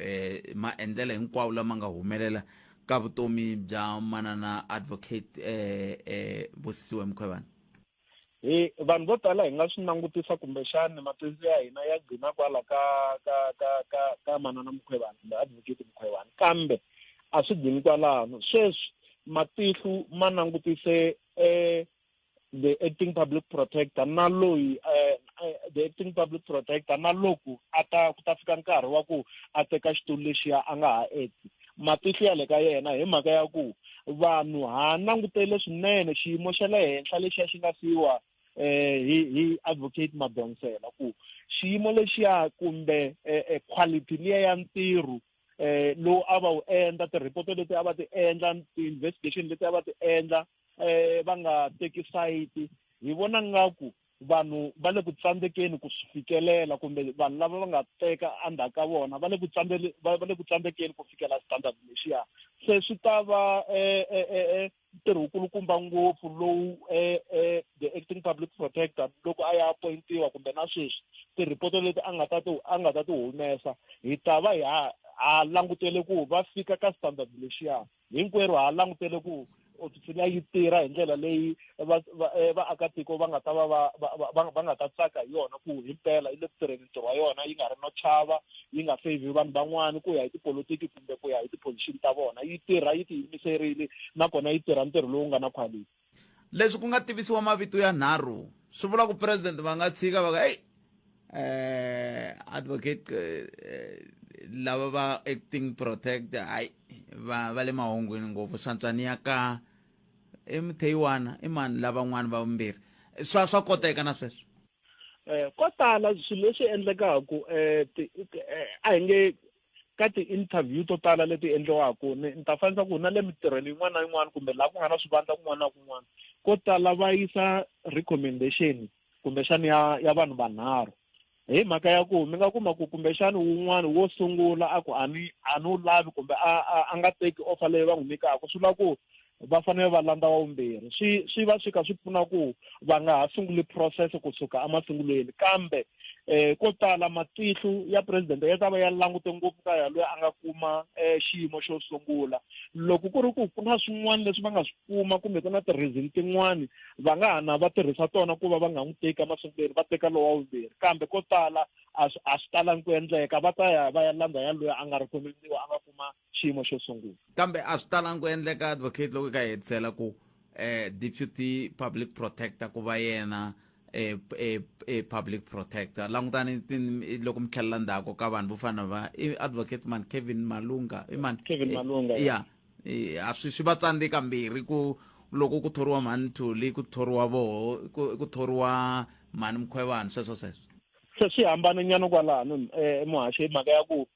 maendlelo hinkwawo lama nga humelela ka vutomi bya manana advocate Busisiwe Mkhwebane? Vanhu vo tala hi nga swi langutisa kumbexani matwisi ya hina ya gcina kwala ka manana Mkhwebane kumbe advocate Mkhwebane kambe a swi gcini kwalano sweswi matihlu ma langutise the acting public protector na loyi the acting public protector na loko ku ta fika nkarhi wa ku a teka xitulu lexiya a nga ha eti matihlo ya le ka yena hi mhaka ya ku vanhu ha langutele swinene xiyimo xa le henhla lexi xi nga siwa hi advocate Mabonsela ku xiyimo lexiya kumbe quality liya ya ntirho lowu a va wu endla ti-report leti a va ti endla ti-investigation leti a va ti endla va nga teki site hi vona ngaku vanhu va le ku tsandzekeni ku swi fikelela kumbe vanhu lava va nga teka endzhaku ka vona va le ku tsandzekeni ku fikela standard lexiya se swi ta va ntirho wukulukumba ngopfu lowu the acting public protector loko a ya appointiwa kumbe na sweswi ti-report leti a nga ta ti humesa hi ta va ha langutele ku va fika ka standard lexiya hinkwerhu ha langutele ku ofisi leyi tirha hi ndlela leyi vaakatiko va nga ta va nga ta tsaka hi yona ku himpela yi le ku tirheni ntirho wa yona yi nga ri no chava yi nga favor vanhu van'wana ku ya hi tipolotiki kumbe ku ya hi tiposition ta vona yi tirha yi tiyimiserile nakona yi tirha ntirho lowu nga na quality. Leswi ku nga tivisiwa mavito ya nharhu swi vula ku president va nga tshika va ka advocate lava va acting protector va le mahongweni ngopfu swantswani ya ka mtheyiwana i mani lavan'wana va vumbirhi swa koteka na sweswo ko tala swilo leswi endlekaku a hi nge ka ti-interview to tala leti endliwaku ni ta fanisa ku na le mitirhweni yin'wana na yin'wana kumbe laha ku nga na swivandla kun'wana na kun'wana ko tala va yisa recommendation kumbexani ya vanhu vanharhu hi mhaka ya ku mi nga kuma ku kumbexani wun'wana wo sungula a ku a ni wu lavi kumbe a nga teki offer leyi va n'wi nyikaka swi vula ku va fanele va landza wa vumbirhi swi va swi kha swi pfuna ku va nga ha sunguli process kusuka emasungulweni kambe ko tala matihlo ya president ya ta va ya langute ngopfu ka yaloye a nga kuma xiyimo xo sungula loko ku ri ku ku na swin'wana leswi va nga swi kuma kumbe ku na ti-reason tin'wani va nga ha na va tirhisa tona ku va va nga n'wi teki emasungulweni va teka lowa vumbirhi kambe ko tala a swi talangi ku endleka va ta ya va ya landza yaloye a nga recommend-iwa a nga kuma xiyimo xo sungula kambe a swi talangi ku endleka advocate loko ka hetisela ku deputy public protector ku va yena public protector langutani loko mi tlhelela ndzhaku ka vanhu vo fana va advocate man Kevin Malunga ya swi va tsandzeka mbirhi ku loko ku thoriwa mani Thuli ku thoriwa ku thoriwa mani Mkhwebane sweswo swi hambane nyana kwalano muhaxi mhaka ya ku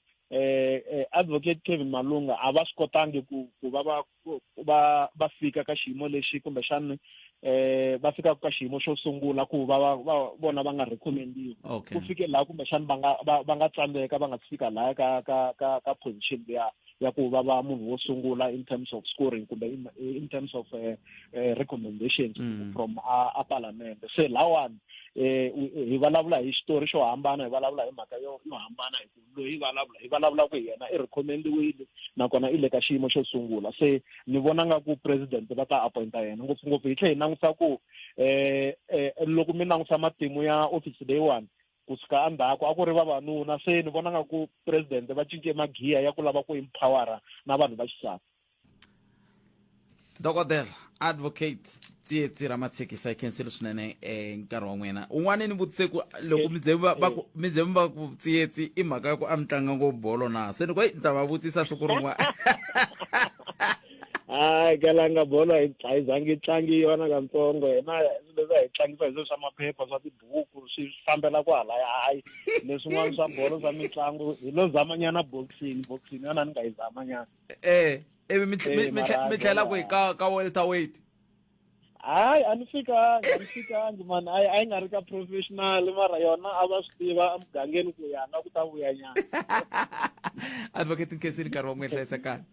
advocate Kevin Malunga a va swi kotangi ku va fika ka xiyimo lexi kumbe xana va fika ka xiyimo xo sungula ku va vona va nga recommend-iwi ku fike laha kumbe xana va nga tsandzeka va nga fika laha ka position ya ku va munhu wo sungula in terms of scoring kumbe in terms of recommendations from a parliament se lawani hi vulavula hi xitori xo hambana hi vulavula hi mhaka yo hambana hi ku loyi hi vulavula ku yena i recommend-iwile nakona i le ka xiyimo xo sungula se ni vona nga ku president va ta appointa yena ngopfungopfu hi tlhe hi langusa ku loko mi langusa matimu ya office leyiwani kusuka endzhaku a ku ri vavanuna se ni vona nga ku president va cince magiya ya ku lava ku empowera na vanhu va xisati. Dokodela advocate Tsietsi Ramatshekisa ikhenselo swinene nkarhi wa n'wina un'wana ni vutise ku loko mi ze va ku Tsietsi i mhaka ya ku a mi tlanga ngopfu bolo na se ni ku ni ta va vutisa siku rin'wana kalanga bolo hi zangi tlangi yona kantsongo hina leswi hi tlangisa hi swa maphepha swa tibuku swi fambela ku halaya hayi leswin'wana swa bolo swa mitlangu hi lo zamanyana boxing yona ni nga yi zamanyana mi tlhela ku ka welterweight hayi a ni fikangi mani a yi nga ri ka professional mara yona a va swi tiva emugangeni ku yanga ku ta vuya nyana advocate nkensini nkarhi wa n'wina hlayisekani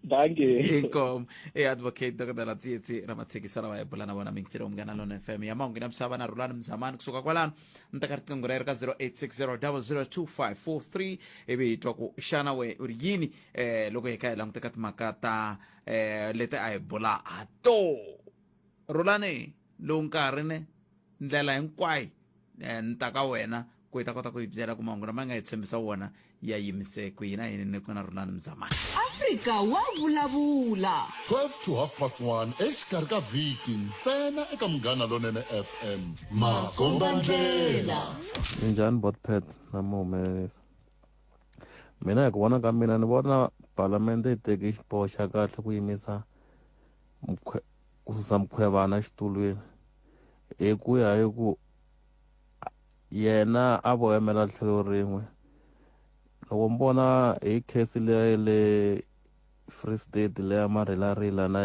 danke inkom advocate Dr. Tsietsi Ramatshekisa lawa yebula na vona mingitselo umngana lona FM ya mahungu na misava na rulana mzamani kusuka kwalano ntaka riqingho ra ka 0860002543 ivi hi twa ku xana we uri yini loko hi ka hi languteka timhaka ta leti a hi bula hato rulane lowu nkarhi ne ndlela hinkwayo ntaka wena ku hi ta kota ku hi byela ku mahungu lama nga hi tshembisa wona ya yimise ku hina yini ku na rulana mzamani Afrika wa vulavula 12 to 1:30 exikarhi ka vhiki ntsena eka Munghana Lonene FM makombandlela Njani botpet na muhumelerisi mina hi ku vona ka mina ni vona palamende yi teke xiboho xa kahle ku yimisa kususa Mkhwebane exitulwini hi ku ya hi ku yena a voyamela tlhelo rin'we loko mbona hi case leya le Free State leya marilarila na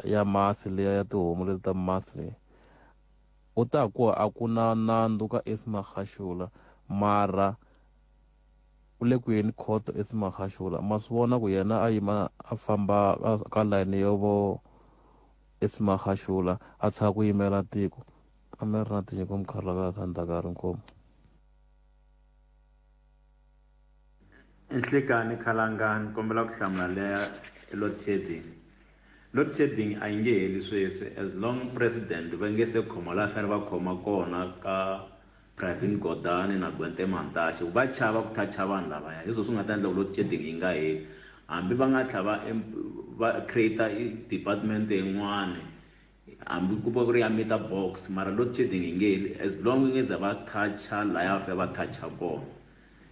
ya masi leya ya tihomu leti ta masi leyi u ta ku a ku na nandzu ka Esimakhashula mara u le ku yeni khoto Esimakhashula ma swi vona ku yena a yima a famba ka layini yo vo Esimakhashula a tshaka ku yimela tiko a mi ri na tinyiko Mkhalakazi Ndakari Nkomo. Enhlekani Khalangani kombela ku hlamula leya load shedding a yi nge heli sweswi as long president va nge se khoma la fere va khoma kona ka Pravin Gordhan na Gwente Mantashe va chava ku toucha vanhu lavaya hi swi nga ta endla load shedding yi nga heli hambi va nga tlhava va create department yin'wana hambi ku va ku ri ya meter box mara load shedding yi nge heli as long nge za va toucha laya fe va toucha kona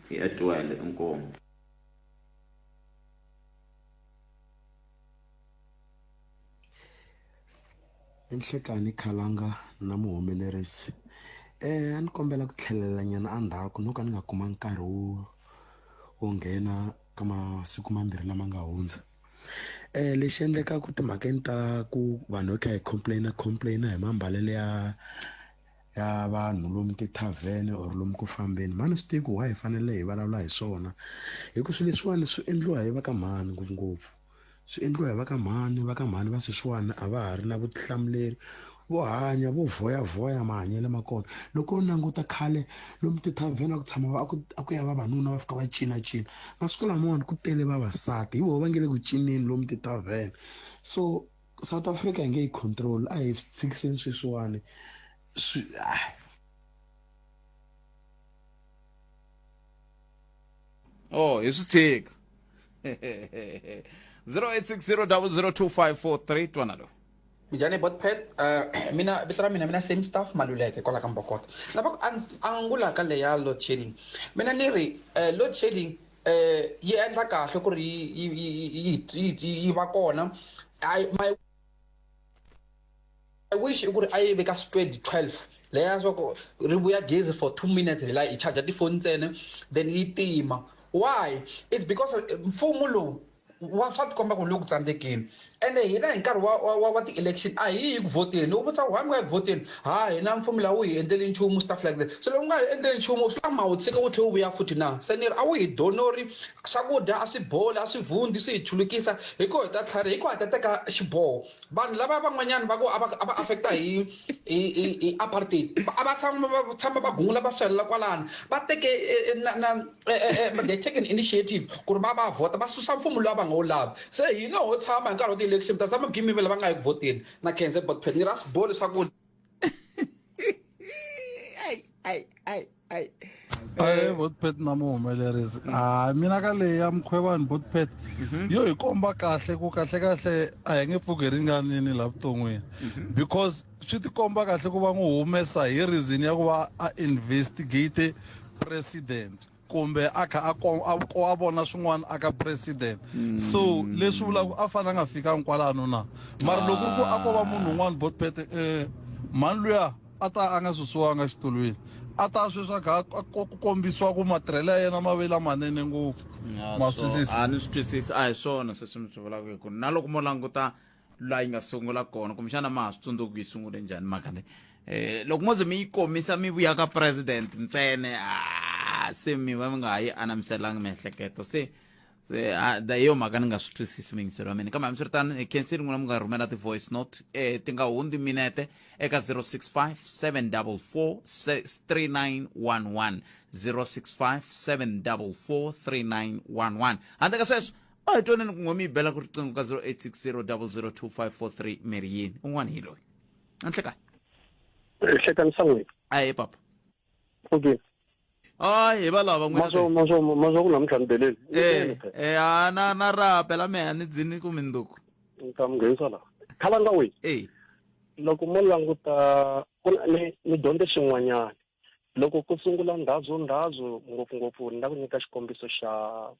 hi etwele Nkomo. Enhlekani Khalanga na muhumelerisi a ni kombela ku tlhelela nyana endzhaku no ka ni nga kuma nkarhi wo nghena ka masiku mambirhi lama nga hundza lexi endleka ku timhakeni ta ku vanhu va kha hi complain hi mambalelo ya vanhu lomu tithavhene or lomu ku fambeni mani swi tivi ku why hi fanele hi vulavula hi swona hi ku swilo leswiwani swi endliwa hi vakamhani ngopfungopfu swi endliwa hi vakamhani va sweswiwani a va ha ri na vutihlamuleri vo hanya vo voya mahanyele ma kona loko u languta khale lomu tithavheni a ku tshama a ku ya vavanuna va fika va cina masiku lamawani ku tele vavasati hi voho va nge le ku cineni lomu tithavheni so South Africa hi nge yi control a hi tshikiseni sweswiwani Oh, hi swi tshika 0860002543 twanalo. Mijane botpet mina bitra mina same stuff maluleke kola ka Mbokota lava angula ka leya load shedding mina ni ri load shedding yi endla kahle ku ri yi va kona I wish ku ri ayi veka 12 leya swo ri vuya gezi for 2 minutes la I charge the phone ntsena then yi tima why it's because mfumo lo wa swa tikomba ku loku tsandzekeni ende hina hi nkarhi wa ti-election a hi ku voteni u vutsa why mi nga hi voteni ha hina mfumo laha wu hi endleli nchumu stuff like that so loko u nga hi endleli nchumu swi lama wu tshika wu tlhe wu vuya futhi na se ni ri a wu hi donori swakudya a swi boli a swi vundi swi hi chulukisa hi ku hi ta tlhari hi ku hi ta teka xiboho vanhu lava van'wanyana va ku a va affecta hi apartheid a va tshama va gungula va swelela kwalano va teke they take an initiative ku ri va vota va susa mfumo lava nga wu lavi se hina ho tshama hi nkarhi wa ti-election ta zama gimi vele va nga hi ku voteni na khense botpet ni ra swiboho leswaku botpet na muhumelerisi mina ka leyi ya Mkhwebane botpet yo hi komba kahle ku kahle a hi nge pfuki hi ringanini laha vuton'wini because swi ti komba kahle ku va n'wi humesa hi reason ya ku va a investigate president kumbe a kha a vona swin'wana aka president so leswi vulaku a fana nga fikangi kwalano na mara loko ku a ko va munhu un'wana botpet mani luya a ta a nga susiwanga xitulwini a ta sweswi a ku kombisiwa ku matirhelo ya yena mavele manene ngopfu ma swisisi a ni swi twisisi a hi swona sweswi ni swi vulaka hi ku na loko mo languta laha yi nga sungula kona kumbexana ma ha swi tsundzuki yi sungule njhani mhaka leyi loko mo ze mi yi komisa mi vuya ka president ntsene se mi va mi nga ha yi anamiselanga miehleketo se da hi yo mhaka ni nga swi twisisi mingiselo wa mina kambe hambiswiritano khenseli n'wina mi nga rhumela ti-voice note ti nga hundzi minete eka 065 744 3911 065 744 3911 handle ka sweswo a hi twaneni ku n'we mi yi bela ku riqingho ka 0860 002543 miri yini un'wana hi loyi anhlekani hlekani san'wini aye papa okay hi va lava mazo ku namuntlha ni beleli na rapela meha ni dzini ku mindzuku ta mi nghenisa laha Khalanga wena loko mo languta ni dyondze xin'wanyana loko ku sungula ndhazu ngopfungopfu ni la ku nyika xikombiso xa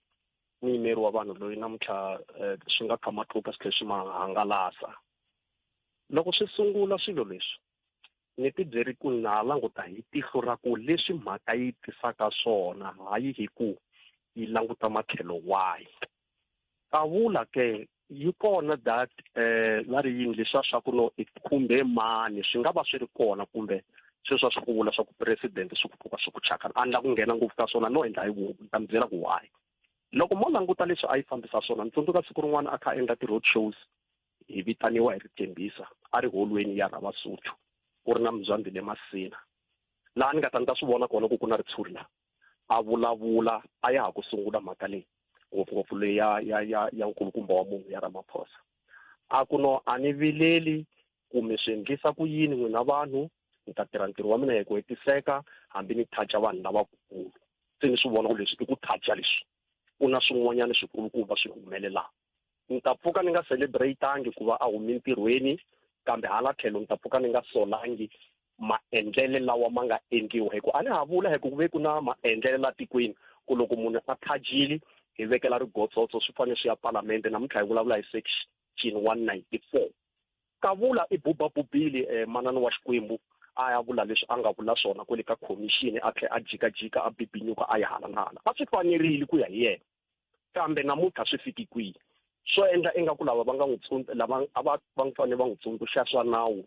muyimeri wa vanhu loyi namuntlha swi nga kha matluka swi tlhe swi ma hangalasa. Loko swi sungula swilo leswi ni tibyeri ku na languta hi tihlo ra ku leswi mhaka yi tisaka swona hayi hi ku yi languta matlhelo wahi. Kavula ke yi kona that va ri yini leswa swa ku no kumbe mani swi nga va swi ri kona kumbe sweswo swi ku vula swa ku president swi ku pfuka swi ku chakana a ni la ku nghena ngopfu ka swona no endla hi ku ta mi byela ku why. Loko mo languta leswi a yi fambisa swona ni tsundzuka siku rin'wana a kha endla ti-road shows hi vitaniwa hi ri Tembisa a ri holweni ya Ravasotho ku ri na Mzwambi le Masina laha ni nga ta ni ta swi vona kona ku na ritshuri laha a vulavula a ya ha ku sungula mhaka leyi ngopfungopfu leyi ya nkulukumba wa munhu ya Ramaphosa a ku no a ni vileli ku mi swi endlisa ku yini n'wina vanhu ni ta tirha ntirho wa mina hi ku hetiseka hambi ni toucha vanhu lavakulu se ni swi vona ku leswi i ku toucha leswi ku na swin'wanyana swikulukumba swi humelelaka. Ni ta pfuka ni nga celebratangi ku va a humi ntirhweni kambe hala tlhelo ni ta pfuka ni nga solangi maendlele lawa ma nga endliwa hi ku a ni ha vula hi ku ve ku na maendlele la tikweni ku loko munhu a thajile hi vekela rigotsotso swi fanele swi ya palamende namuntlha hi vulavula hi section 194. Kavula i bubabubile manani wa Xikwembu a ya vula leswi a nga vula swona kwele ka commission a tlhe a jikajika a bibinyuka a ya hala na hala a swi fanerile ku ya hi yena kambe namuntlha swi fiki kwihi swo endla ingaku lava va nga n'wi lava va fanele va n'wi tsundzuxa swa nawu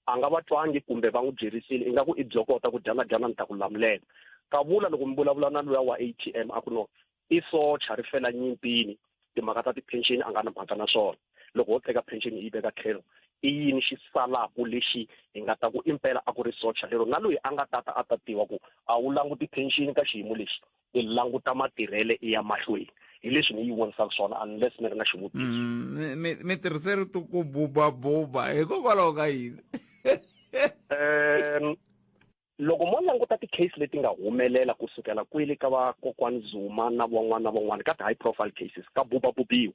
a nga va twangi kumbe va n'wi byerisile ingaku i byokota ku dyana ni ta ku lamulela. Kavula loko mi vulavula na luya wa ATM a ku no i socha ri fela nyimpini timhaka ta ti-pension a nga na mhaka na swona loko wo teka pension yi veka tlhelo i yini xi salaku lexi hi nga ta ku impela a ku ri socha lero na loyi a nga tata a ta tiva ku a wu languti pension ka xiyimo lexi i languta matirhele ya mahlweni hi leswi ni yi vonisaka swona unless ni ri na xivutiso. mi tirhise rito ku bubabuba hikokwalaho ka yini? Loko mo languta ti-case leti nga humelela kusukela kwele ka vakokwani Zuma na van'wana ka ti-high profile cases ka bubabubiwa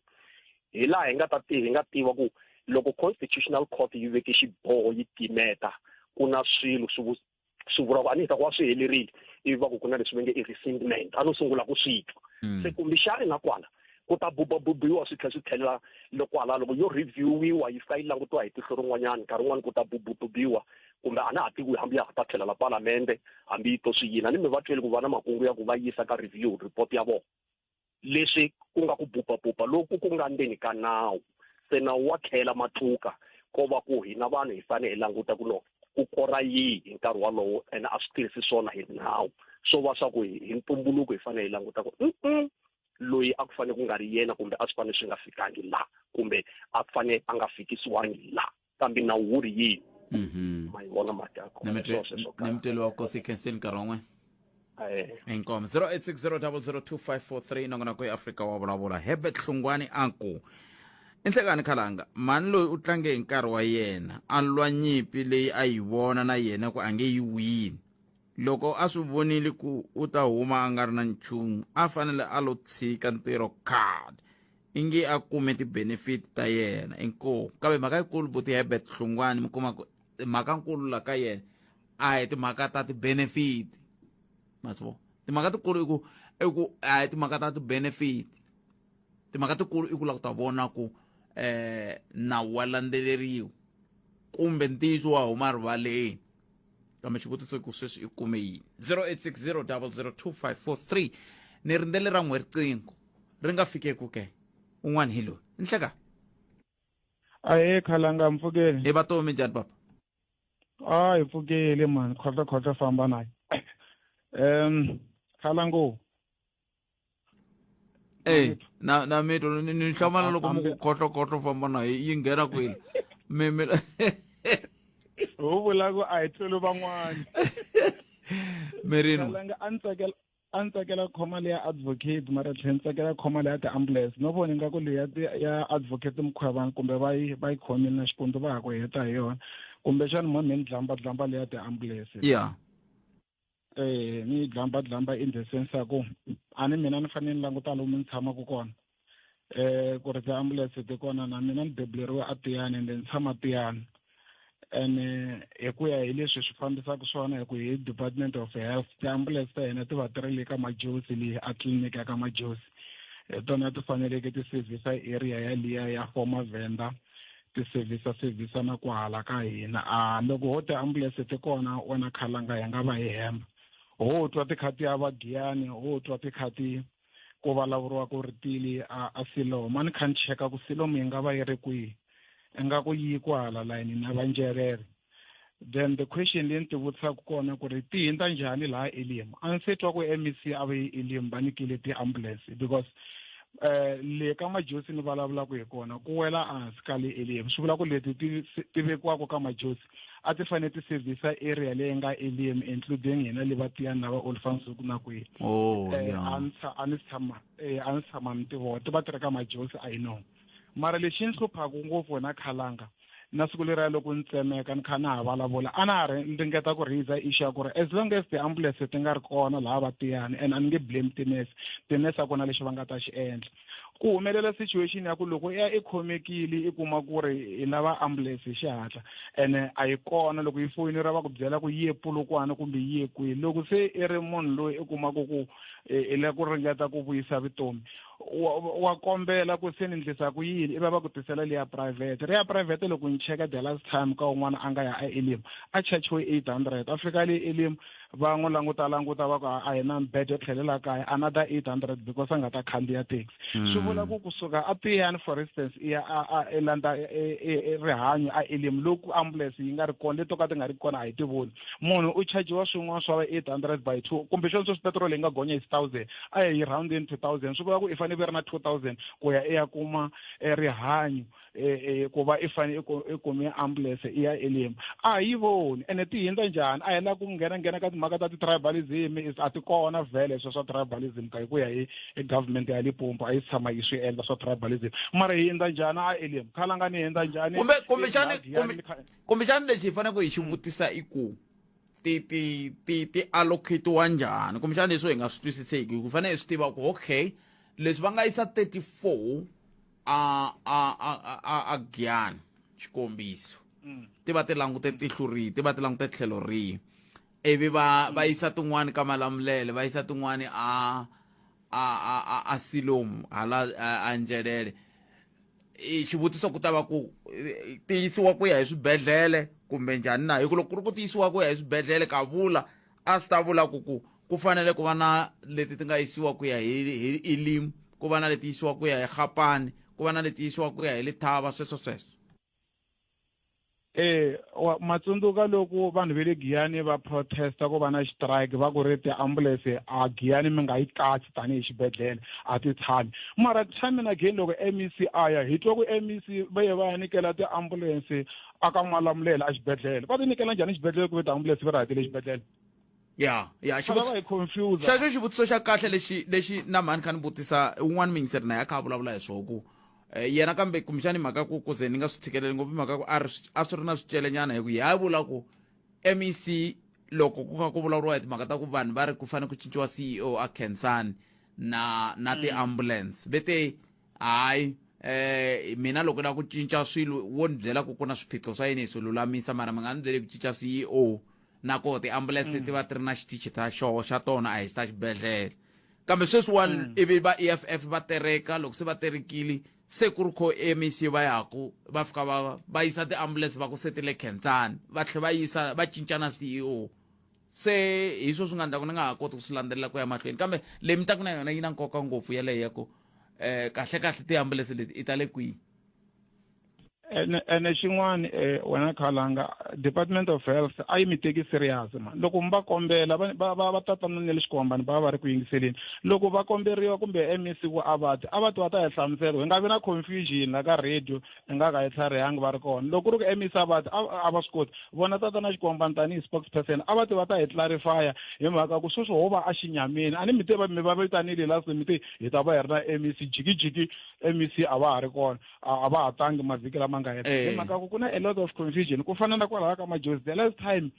hi laha hi nga tiva ku loko constitutional court yi veke xiboho yi timeta ku na swilo swi vula ku a ni hita ku wa swi helerile ivi va ku na leswi venge i resentment a no sungula ku swi twa se kumbexani na kwala ku ta bubabubiwa swi tlhela swi tlhelela loko yo reviewiwa yi fika yi langutiwa hi tihlo rin'wanyana nkarhi rin'wana ku ta bubabubiwa kumbe a na ha tiviwi hambi ya ta tlhela la palamende hambi yi to swi yina ni mi va tweli ku va na makungu ya ku va yisa ka review report ya vona leswi ku nga ku bubabuba loku ku nga ndzeni ka nawu se nawu wa tlhela matluka ko va ku hina vanhu hi fanele hi languta ku no ku kora yihi hi nkarhi walowo ene a swi tirhisi swona hi nawu swo va swa ku hi ntumbuluko hi fanele hi languta ku loyi a ku fanele ku nga ri yena kumbe a swi fanele swi nga fikangi la kumbe a ku fanele a nga fikisiwangi la kambe nawu wu ri yini. Ma yi vona mhaka ya kona nemtelo wa kosi kenseni nkarhi wun'we inkomo 0860002543 nongona ko Afrika wa vulavula Herbert Hlongwane anku inhlekani khalanga mani loyi u tlange hi nkarhi wa yena a lwa nyimpi leyi a yi vona na yena ku a nge yi wini loko a swi vonile ku u ta huma a nga ri na nchumu a fanele a lo tshika ntirho card ingi a kume ti-benefit ta yena inkomo kambe mhaka yikulu buti Herbert Hlongwane mi kuma ku mhaka nkulu la ka yena a hi timhaka ta ti-benefit matsvo timhaka tikulu i ku a hi timhaka ta ti-benefit timhaka tikulu i ku la ku ta vona ku nawu wa landzeleriwa kumbe ntiyiso wa huma rivaleni kambe xivutiso ku sweswi i kume yini 0860002543 ni rindzele ra n'we riqingho ri nga fikeku ke un'wana hi loyi inhleka ahe khalanga mpfukeli hi vatomi njhani papa hi pfukeli mani khotla famba naye khalango na mito ni hlamala loko mu ku khotlokotlo famba na yi nghena kwini mimi u vula ku a hi tluli van'wana merino khalanga a ni tsakela khoma leya advocate mara tlhela ni tsakela khoma leya ti-ambulance no vona ingaku leya ya advocate Mkhwebane kumbe va yi khomile na xipundu va ha ku heta hi yona kumbexani mo ni dlamba leya ti-ambulance ni yi dlamba in the sense ya ku a ni mina ni fanele ni languta lomu ni tshamaka kona ku ri ti-ambulance ti kona na mina ni bebuleriwe a tiyani ende ni tshama tiyani ene hi ku ya hi leswi swi fambisaka swona hi ku hi Department of Health ti-ambulance ta hina ti va ti ri le ka majosi leyi a tliliniki ya ka majosi tona ti faneleke ti servisa area yaliya ya former vendor ti servisa na kwahala ka hina loko ho ti ambulance ti kona wena Khalanga hi nga va hi hemba ho twa tikhati ya Vagiyani ho twa tikhati ku vulavuriwa ku ri tili a Siloam ni kha ni cheka ku Siloam yi nga va yi ri kwihi ingaku yi kwahala layini na vanjerere. Then the question leyi ni ti vutisaka kona ku ri ti hundza njhani laha Elim a ni se twa ku MEC a va yi Elim va nyikile ti-ambulance because le ka majosi ni vulavulaka hi kona ku wela hansi ka le Elim swi vula ku leti ti vekiwaka ka majosi a ti fanele ti servisa area leyi nga Elim including hina le vatiyani na va Olifansuku na kwihi a ni tshama ni ti vona ti va ti ri ka majosi I know mara lexi ni hluphaka ngopfu na Khalanga na siku leriya loko ni tsemeka ni kha na ha vulavula a na ha ri ringeta ku rhiza issue ya ku ri as long as ti-ambulance ti nga ri kona laha vatiyani and a ni nge blame tinese a ku na lexi va nga ta xi endla ku humelela situation ya ku loko ya i khomekile i kuma ku ri i lava ambulance hi xihatla ene a yi kona loko yi foyinira va ku byela ku yi ye Polokwane kumbe yi ye kwihi loko se i ri munhu loyi i kumaka ku i le ku ringeta ku vuyisa vutomi wa kombela ku se ni ndlisa ku yini i va ku tisela liya private loko ni cheka the last time ka un'wana a nga ya a Elim a chachiwe 800 a fika le Elim va n'wi languta va ku a hi na mbed yo tlhelela kaya another 800 because a nga ta khandziya taxi swi vula ku kusuka a Tiyani for instance i ya a landa rihanyo a Elim loko ambulance yi nga ri kona leto ka ti nga ri kona a hi ti voni munhu u chajiwa swin'wana swa 800 by 2 kumbe xo swi petrol yi nga gonya hi 1000 a hi round in 2000 swi vula ku i fanele va ri na 2000 ku ya i ya kuma rihanyo ku va i fanele i kume ambulance i ya Elim a hi voni ene ti hundza njhani a hi la ku nghena ka timhaka ta ti-tribalism a ti kona vhele swilo swa tribalism ka hi ku ya hi government ya Limpopo a yi tshama yi swi endla swa tribalism mara hi hundza njhani a Elim Khalanga ni hundza njhani kumbexani lexi hi faneleke hi xi vutisa i ku ti allocate-wa njhani kumbexani leswo hi nga swi twisiseki ku fanele hi swi tiva ku okay leswi va nga yisa 34 a Giyani xikombiso ti va ti langute tihlurile ti va ti langute tlhelo rihi ivi va yisa tin'wani ka Malamulele va yisa tin'wani a Siloam hala a Njelele xivutiso ku ta va ku ti yisiwa ku ya hi swibedhlele kumbe njhani na hi ku loko ku ri ku ti yisiwa ku ya hi swibedhlele ka vula a swi ta vula ku fanele ku va na leti ti nga yisiwa ku ya hi Elim ku va na leti yisiwa ku ya hi Gapane ku va na leti yisiwa ku ya hi Lethaba sweswo matsundzuka loko vanhu va le Giyani va protesta ku va na strike va ku ri ti-ambulance a Giyani mi nga yi katsi tanihi xibedhlele a ti tshami mara time and again loko MEC a ya hi twa ku MEC va ye va ya nyikela ti-ambulance aka Malamulele a xibedhlele va ti nyikela njhani xibedhlele ku ve ti-ambulance va ri hatile xibedhlele xexo xivutiso xa kahle lexi na mhani kha ni vutisa un'wana mingiseri na ya kha a vulavula hi swoku yena kambe kumbexani mhaka ku ze ni nga swi tshikeleli ngopfu mhaka ku a swi ri na swicelenyana hi ku ya vula ku MEC loko ku kha ku vulavuriwa hi timhaka ta ku vanhu va ri ku fanele ku cinciwa CEO a Khensani na ti-ambulance vete hayi mina loko la ku cinca swilo wo ni byela ku na swiphiqo swa yini hi swi lulamisa mara mi nga ni byeli ku cinca CEO na koho ti-ambulance ti va ti ri na xitichi xa tona a hi ta xibedhlele kambe sweswiwani ivi va EFF va tereka loko se va terekile se ku ri kho MEC va yaku va fika va yisa ti-ambulance va ku se ti le Khensani va tlhela va cincana CEO se hi swo swi nga endla ku ni nga ha koti ku swi landzelela ku ya mahlweni kambe leyi mi ta ku na yona yi na nkoka ngopfu yeleyo ya ku kahle ti-ambulance leti i ta le kwihi ene xin'wana wena Khalanga Department of Health a yi mi teki serious man loko mi va kombela va tatana ne le xikombani va ri ku yingiseleni loko va komberiwa kumbe MEC ku a va ta hi hlamusela hi nga vi na confusion la ka radio hi nga ka hi tlharihangi va ri kona loko ku ri ku MEC a va swi koti vona tatana xikombani tanihi spokesperson a va ta hi clarifya hi mhaka ku sweswo ho va a xinyamini a ni mi tiva mi va vitanile last mi te hi ta va hi ri na MEC jikijiki MEC a va ha ri kona a va ha tangi mavhiki lama nga heta hi mhaka ku na a lot of confusion ku fana na kwalaha ka majosi the last time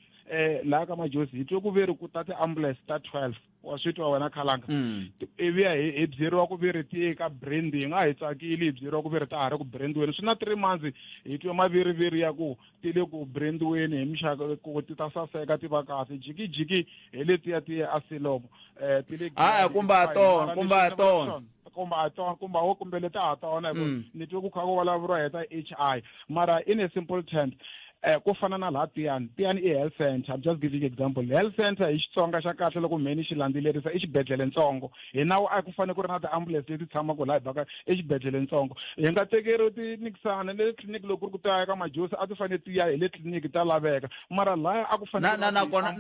laha ka majosi hi twe ku ve ri ku ta ti-ambulance ta 12 wa swi twa wena Khalanga ivi hi byeriwa ku ve ri ti eka brand hi nga hi tsakile hi byeriwa ku ve ri ta ha ri ku brandweni swi na 3 months hi twe maviriviri ya ku ti le ku brandweni hi mixaka ku ti ta saseka ti va kahle jikijiki hi letiya ti a Siloam ti le kumba tona kumba ho kumbe leta ha tona ni twe ku kha ku vulavuriwa heta HI mara in a simple terms ku fana na laha tiyani i health center. I'm just giving you example. Health center hi Xitsonga xa kahle loko mheni xi landzelerisa i xibedhlele ntsongo. Hi nawu a ku fanele ku ri na ti-ambulance leti tshamaka laha hi baka exibedhlele ntsongo. Hi nga tekeriwi tinikisana le tliliniki loko ku ri ku ta ya ka majosi a ti fanele ti ya hi le tliliniki ta laveka mara lahaya a ku fanele nakona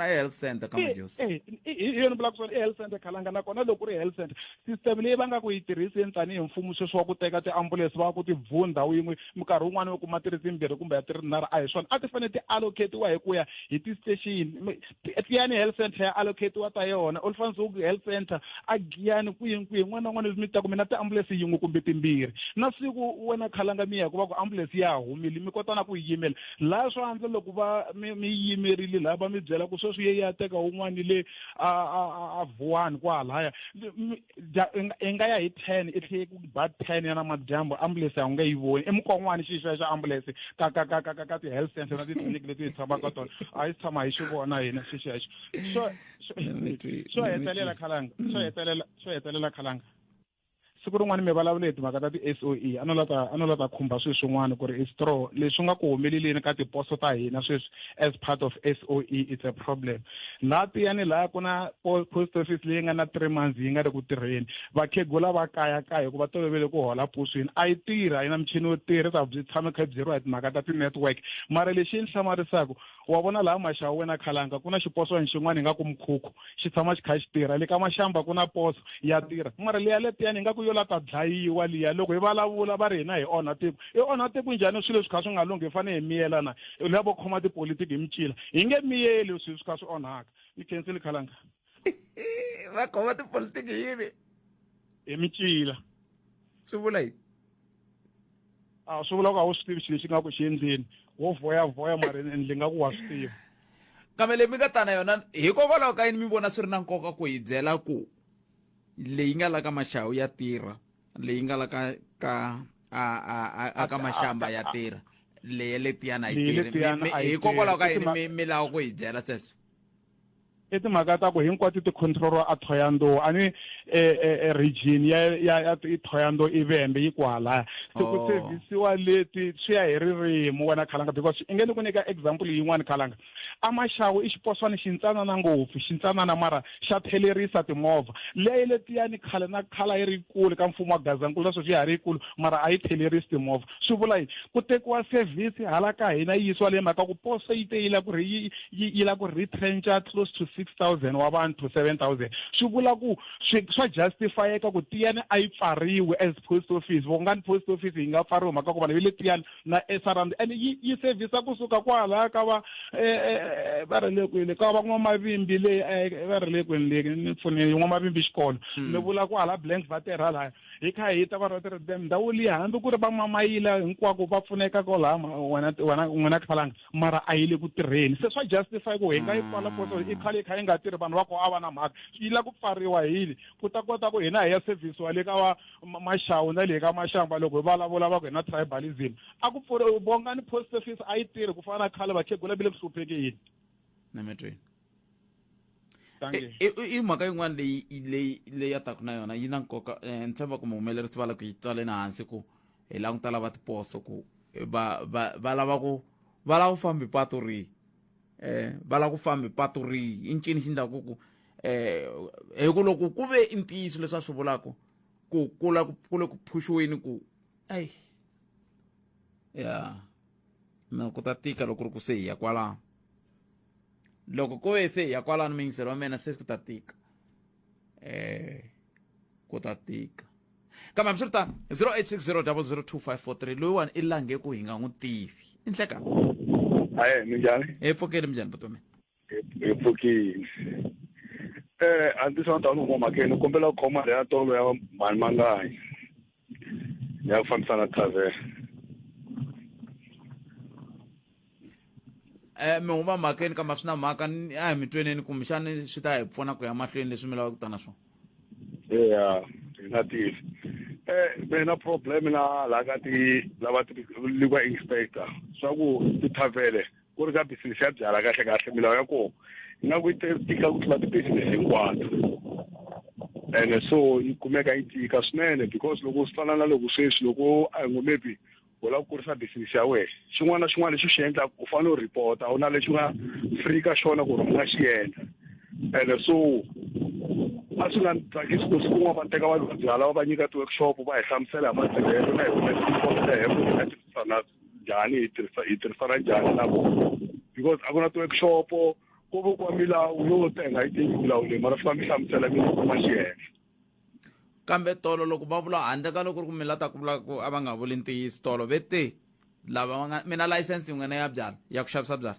health center ka majosi hi yona vula ku swona i health center khalanga nakona loko ku ri health center system leyi va nga ku yi tirhiseni tanihi mfumo sweswi wa ku teka ti-ambulance va ku ti vhuna ndhawu yin'we minkarhi wun'wani u kuma timbirhi kumbe ya tirinharhu a hi swona a ti fanele ti allocatiwa hi ku ya hi ti-station tiyani health center ya allocatiwa ta yona Olifantshoek health center a Giyani kwihi n'wana na n'wana leswi mi ta ku mina ti-ambulance yin'we kumbe timbirhi na siku wena khalanga mi ya ku va ku ambulance ya humile mi kota na ku yimela laha swo antswa loko va mi yimerile laha va mi byela ku sweswi ye ya teka wun'wani le a Vuwani kwahalaya i nga ya hi 10 i tlhe ku ba 10 ya namadyambu ambulance ya u nga yi voni i mukon'wani xixa xa ambulance ka ti-health center na titliliniki leti hi tshamaka tona a hi tshama hi xi vona hina xixexo swo hetelela khalanga siku rin'wana mi vulavule hi timhaka ta ti-SOE a no lata khumba swilo swin'wana ku ri i straw leswi nga ku humeleleni ka tiposo ta hina sweswi as part of SOE it's a problem laha tiyani laha ku na post office leyi nga na 3 months yi nga ri ku tirheni vakhegula va kaya ku va tolovele ku hola posweni a yi tirha yi na michini yo tirha ta byi tshame kha byeriwa hi timhaka ta ti-network mara lexi ni hlamarisaka wa vona laha maxawu wena khalanga ku na xiposweni xin'wana hi nga ku Mkhukhu xi tshama xi kha xi tirha le ka Mashamba ku na poso ya tirha mara liya le tiyani hi nga ku yo lata dlayiwa liya loko hi vulavula va ri hina hi onha tiko i onha tiko njhani swilo swi kha swi nga lungi hi fanele hi miyelana lavo khoma tipolitiki hi micila hi nge miyeli swilo swi kha swi onhaka ni khensile khalanga va khoma tipolitiki yini hi micila swi vula yini a swi vula ku a wu swi tivi xilo xi nga ku xi endleni wo voya mara endli nga ku wa swi tiva kambe leyi mi nga ta na yona hikokwalaho ka yini mi vona swi ri na nkoka ku hi byela ku leyi nga la ka Maxawu ya tirha leyi nga la ka Mashamba ya tirha leyi letiyana yi tirha hikokwalaho ka yini mi lava ku hi byela sweswo i timhaka ta ku hinkwato ti-control a Thohoyandou a ni region ya Thohoyandou Ivembe yi kwalaya se ku sevhisiwa leti swi ya hi ririmi wena khalanga because i nge ni ku nyika example yin'wana khalanga a Maxawu i xiposwana xintsanana ngopfu xintsanana mara xa thelerisa timovha leyi letiyani khale na khala yi ri kule ka mfumo wa Gazankulu leswi ya ha ri yikulu mara a yi thelerisi timovha swi vula yini ku tekiwa service hala ka hina yi yisiwa le mhaka ku poso yi te yi la ku retrencha close to 6,000 wa vanhu to 7,000 swi vula ku swa justifyeka ku tiyani a yi pfariwe as post office vongani post office yi nga pfariwe mhaka ku vanhu ve le tiyani na surround and yi servisa kusuka kwalaya ka va va ri le kwini ka van'wamavimbi leyi va ri le kwini leyi ni pfunile n'wamavimbi xikolo ni vula ku hala blank vaterha laya hi kha hi ta va ri ndhawu liya hambi ku ri va mamayila hinkwako va pfuneka kwalaha n'wina khalanga mara a yi le ku tirheni se swa justify ku hi nga yi pfala poso i khale kha yi nga tirhi vanhu va ko a va na mhaka yi la ku pfariwa hili ku ta kota ku hina hi ya service wa le ka va Maxawu na le ka Mashamba loko hi vulavula va ku hi na tribalism a ku pfuri bongani post office a yi tirhi ku fana na khale vakhegula bile ku hluphekeni nametweni i mhaka yin'wana leyi ya taku na yona yi na nkoka ni tshemba ku muhumelerisi va la ku yi tswaleni hansi ku hi languta lava tiposo ku va lava ku famba patu rihi va lava ku famba patu rihi i ncini xi endlaku ku hi ku loko ku ve i ntiyiso leswi a swi vulaka ku le ku phuxiweni ku ayi ya na ku ta tika loko ri ku se hi ya kwalano loko ku ve se hi ya kwalano muyingiseri wa mina se ku ta tika ku ta tika kambe hambiswiritano 0860002543 loyiwani i lange ku hi nga n'wi tivi i nhleka hayi minjhani hi pfukile minjhani vutomi hi pfukile a ndzi swa ndhawu n'wi makeni kombela ku khoma leya tolo ya mhani mangayi ya ku fambisana thavera mi huma mhakeni kambe swi na mhaka a hi mi tweneni kumbexani swi ta hi pfuna ku ya mahlweni leswi mi lavaka ku ta na swona ya hi nga tivi mina problem na lava liwa inspector swa ku tithavele ku ri ka business ya byala kahle milawu ya kona ingaku yi tika ku tlula ti-business hinkwato and so yi kumeka yi tika swinene because loko swi fana na loko sweswi loko a ngo maybe u lava ku kurisa business ya wena xin'wana na xin'wana lexi u xi endlaka u fanele u report-a u na lexi u nga free ka xona ku ri u nga xi endla and so a swi nga ni tsakisi ku siku n'wana va teka vanhu va byala va nyika ti-workshop va hi hlamusela hi matirhelo na hi humesa hi tirhisana njhani hi tirhisana njhani na vona because a ku na ti-workshop ku vekiwa milawu yo tenga yi tengi milawu leyi mara swi va mi hlamusela mina kuma xi henhla kambe tolo loko va vula handle ka loko ri ku mi la ta ku vula ku a va nga vuli ntiyiso tolo vete lava va nga mina license yin'wana ya byala ya ku xavisa byala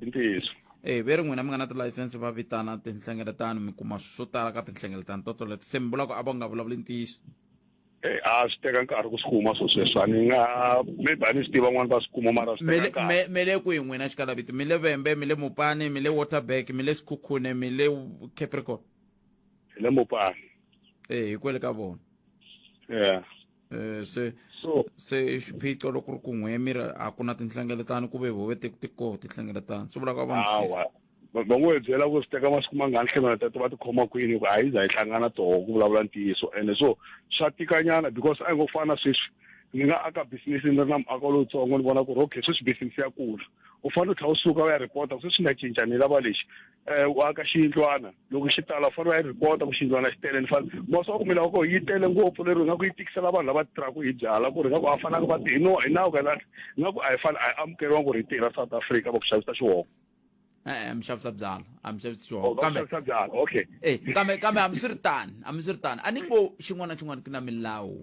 i ntiyiso ve ri n'wina mi nga na tilayisense va vitana tinhlengeletano mi kuma swo tala ka tinhlengeletano to tolete se mi vula ku a va nga vulavuli ntiyiso a swi teka nkarhi ku swi kuma swo sweswo a ni nga maybe a ni swi tiva n'wana va swi kuma mara swi teka nkarhi mi le kwihi n'wina xikalaviti mi le vembe mi le mopane mi le waterback mi le sikhukhune mi le capricorn hi le mopane hi kwele ka vona se xiphiqo loko ri ku n'we mi ri a ku na tinhlengeletano ku ve vo ve tikoho tinhlengeletano swi vula ku va ngo hi byela ku swi teka masiku mangani hlengeletano va ti khoma kwini ku a yi za hi hlangana toho ku vulavula ntiyiso and so swa tikanyana because a yi ngo fana sweswi ni nga aka business ni ri na muako lowutsongo ni vona ku ri okay sweswi business ya kula u fanele u tlha u suka u ya report-a ku sweswi nga cinca ni lava lexi u aka xiyindlwana loko xi tala u fanele u ya report-a ku xiyindlwana xi tele ni fanele mosa wa ku milava ko yi tele ngopfu leri nga ku yi tikisela vanhu lava tirhaka hi byala ku ri nga ku a fanaka va hi nawu ka lani nga ku a hi fane a hi amukeriwa ku ri hi tirha South Africa va ku xavisa xihoko mi xavisa byala a mi xavisi xavisa byala okay kambe hambiswiritano a ni ngo xin'wana na xin'wana ku na milawu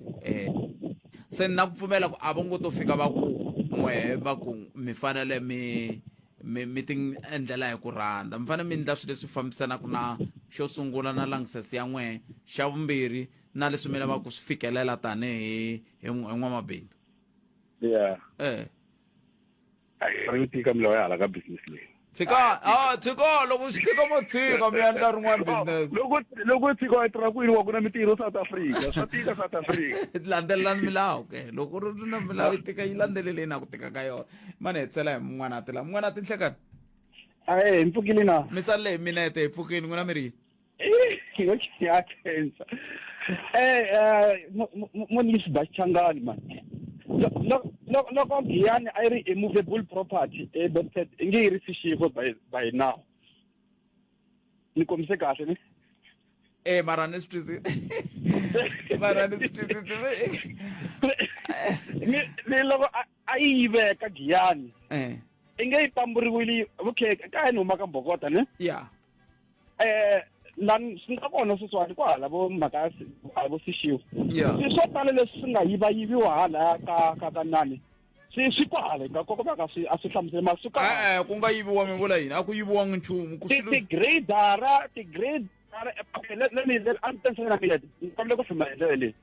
se na ku pfumela ku a vo ngo to fika va ku n'we va ku mi fanele mi ti endlela hi ku rhandza mi fanele mi endla swilo leswi fambisanaka na xo sungula na langsesi ya n'we xa vumbirhi na leswi mi lavaka ku swi fikelela tanihi n'wamabindzu yi tika milawu ya hala ka business leyi tshika loko swi tika mo tshika mi endla rin'wana business loko tshika wa tirha kwini wa ku na mintirho South Africa swa tika South Africa landzelelani milawu ke loko ri na milawu yi tika yi landzeleleni na ku tika ka yona mani hetsela hi mun'wana ati nhlekani hi pfukile na mi tsalile hi minete hi pfukile n'wina mi ri ya tensa mo ni xibachangani man loko Giyani a yi ri immovable property but i nge yi ri sixifo by now ni kombise kahle ni mara ni swi ni loko a yi yiveka Giyani i nge yi pamburiwile okay ka ni huma ka Mbokota ne lani swi nga kona sweswiwani kwala vo mhaka vo sixifo swo tala leswi swi nga yivayiviwa hala ka nani swi kwale nga kokobaka a swi hlamusele mara swi ku nga yiviwa mi vula yini a ku yiviwangi nchumu ti-gradara antensela milete kombele ku fima hi ndlela leyi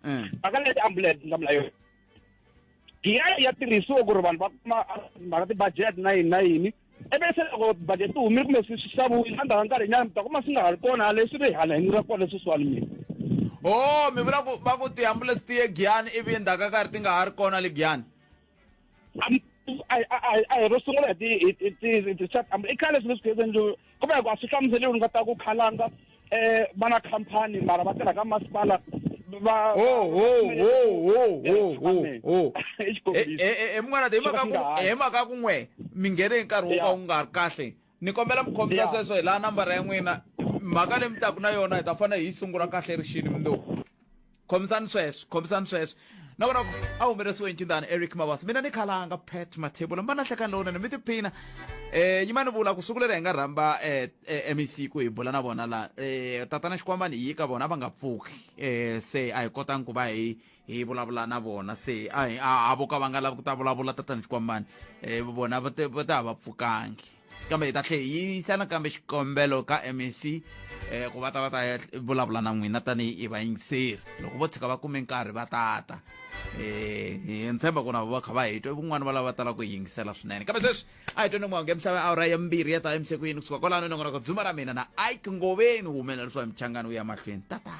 a ka leti ambulance nga mula yona ya tirhisiwa ku ri vanhu va kuma mhaka ti-budget na yini ebese loko budget humile kumbe swi xaviwile endzhaku ka nkarhi nyana mi ta kuma swi nga ha ri kona leswi ri hala hi ra kona sweswiwani mina mi vula ku va ku tiambulense ti ye Giyani ivi endzhaku ka nkarhi ti nga ha ri kona le Giyani a hi ro sungula i khale leswi leswi endliwe kumbe a swi hlamuseliwi ni nga ta ku khalanga va na khampani mara va tirha ka masipala hi mhaka ku n'we mi nghene hi nkarhi wo ka wu nga ri kahle ni kombela mi khomisa sweswo hi laha nambara ya n'wina mhaka leyi mi taku na yona hi ta fanele hi sungula kahle rixini mundoko khomisani sweswo nakona a humelerisiwe hi ncindani Eric Mabasa mina ni khalanga Pat Mathebula mba na nhlekani lowunene mi tiphina yima ni vula ku siku leri hi nga rhamba MEC ku hi bula na vona la tatana Xikwambani hi ka vona va nga pfuki se a hi kotangi ku va hi vulavula na vona se a vo ka va nga lavi ku ta vulavula tatana Xikwambani vona va ta va pfukangi kambe hi ta tlhe hi yisa nakambe xikombelo ka MEC ku va ta vulavula na n'wina tanihi vayingiseri loko vo tshika va kume nkarhi va tata hi ntshemba ku na va kha va hi twa van'wana va lava tala ku yingisela swinene kambe sweswi a hi tweni n'wange misava awura ya mbirhi ya ta emsekwini kusuka kwalano nongonoko dzuma ra mina na Ike Ngoveni humelerisiwa hi michangano wu ya mahlweni tata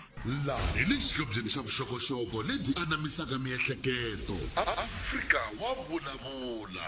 laha hi le xihlobyeni xa vuxokoxoko lebyi anamisaka miehleketo Afrika wa vulavula.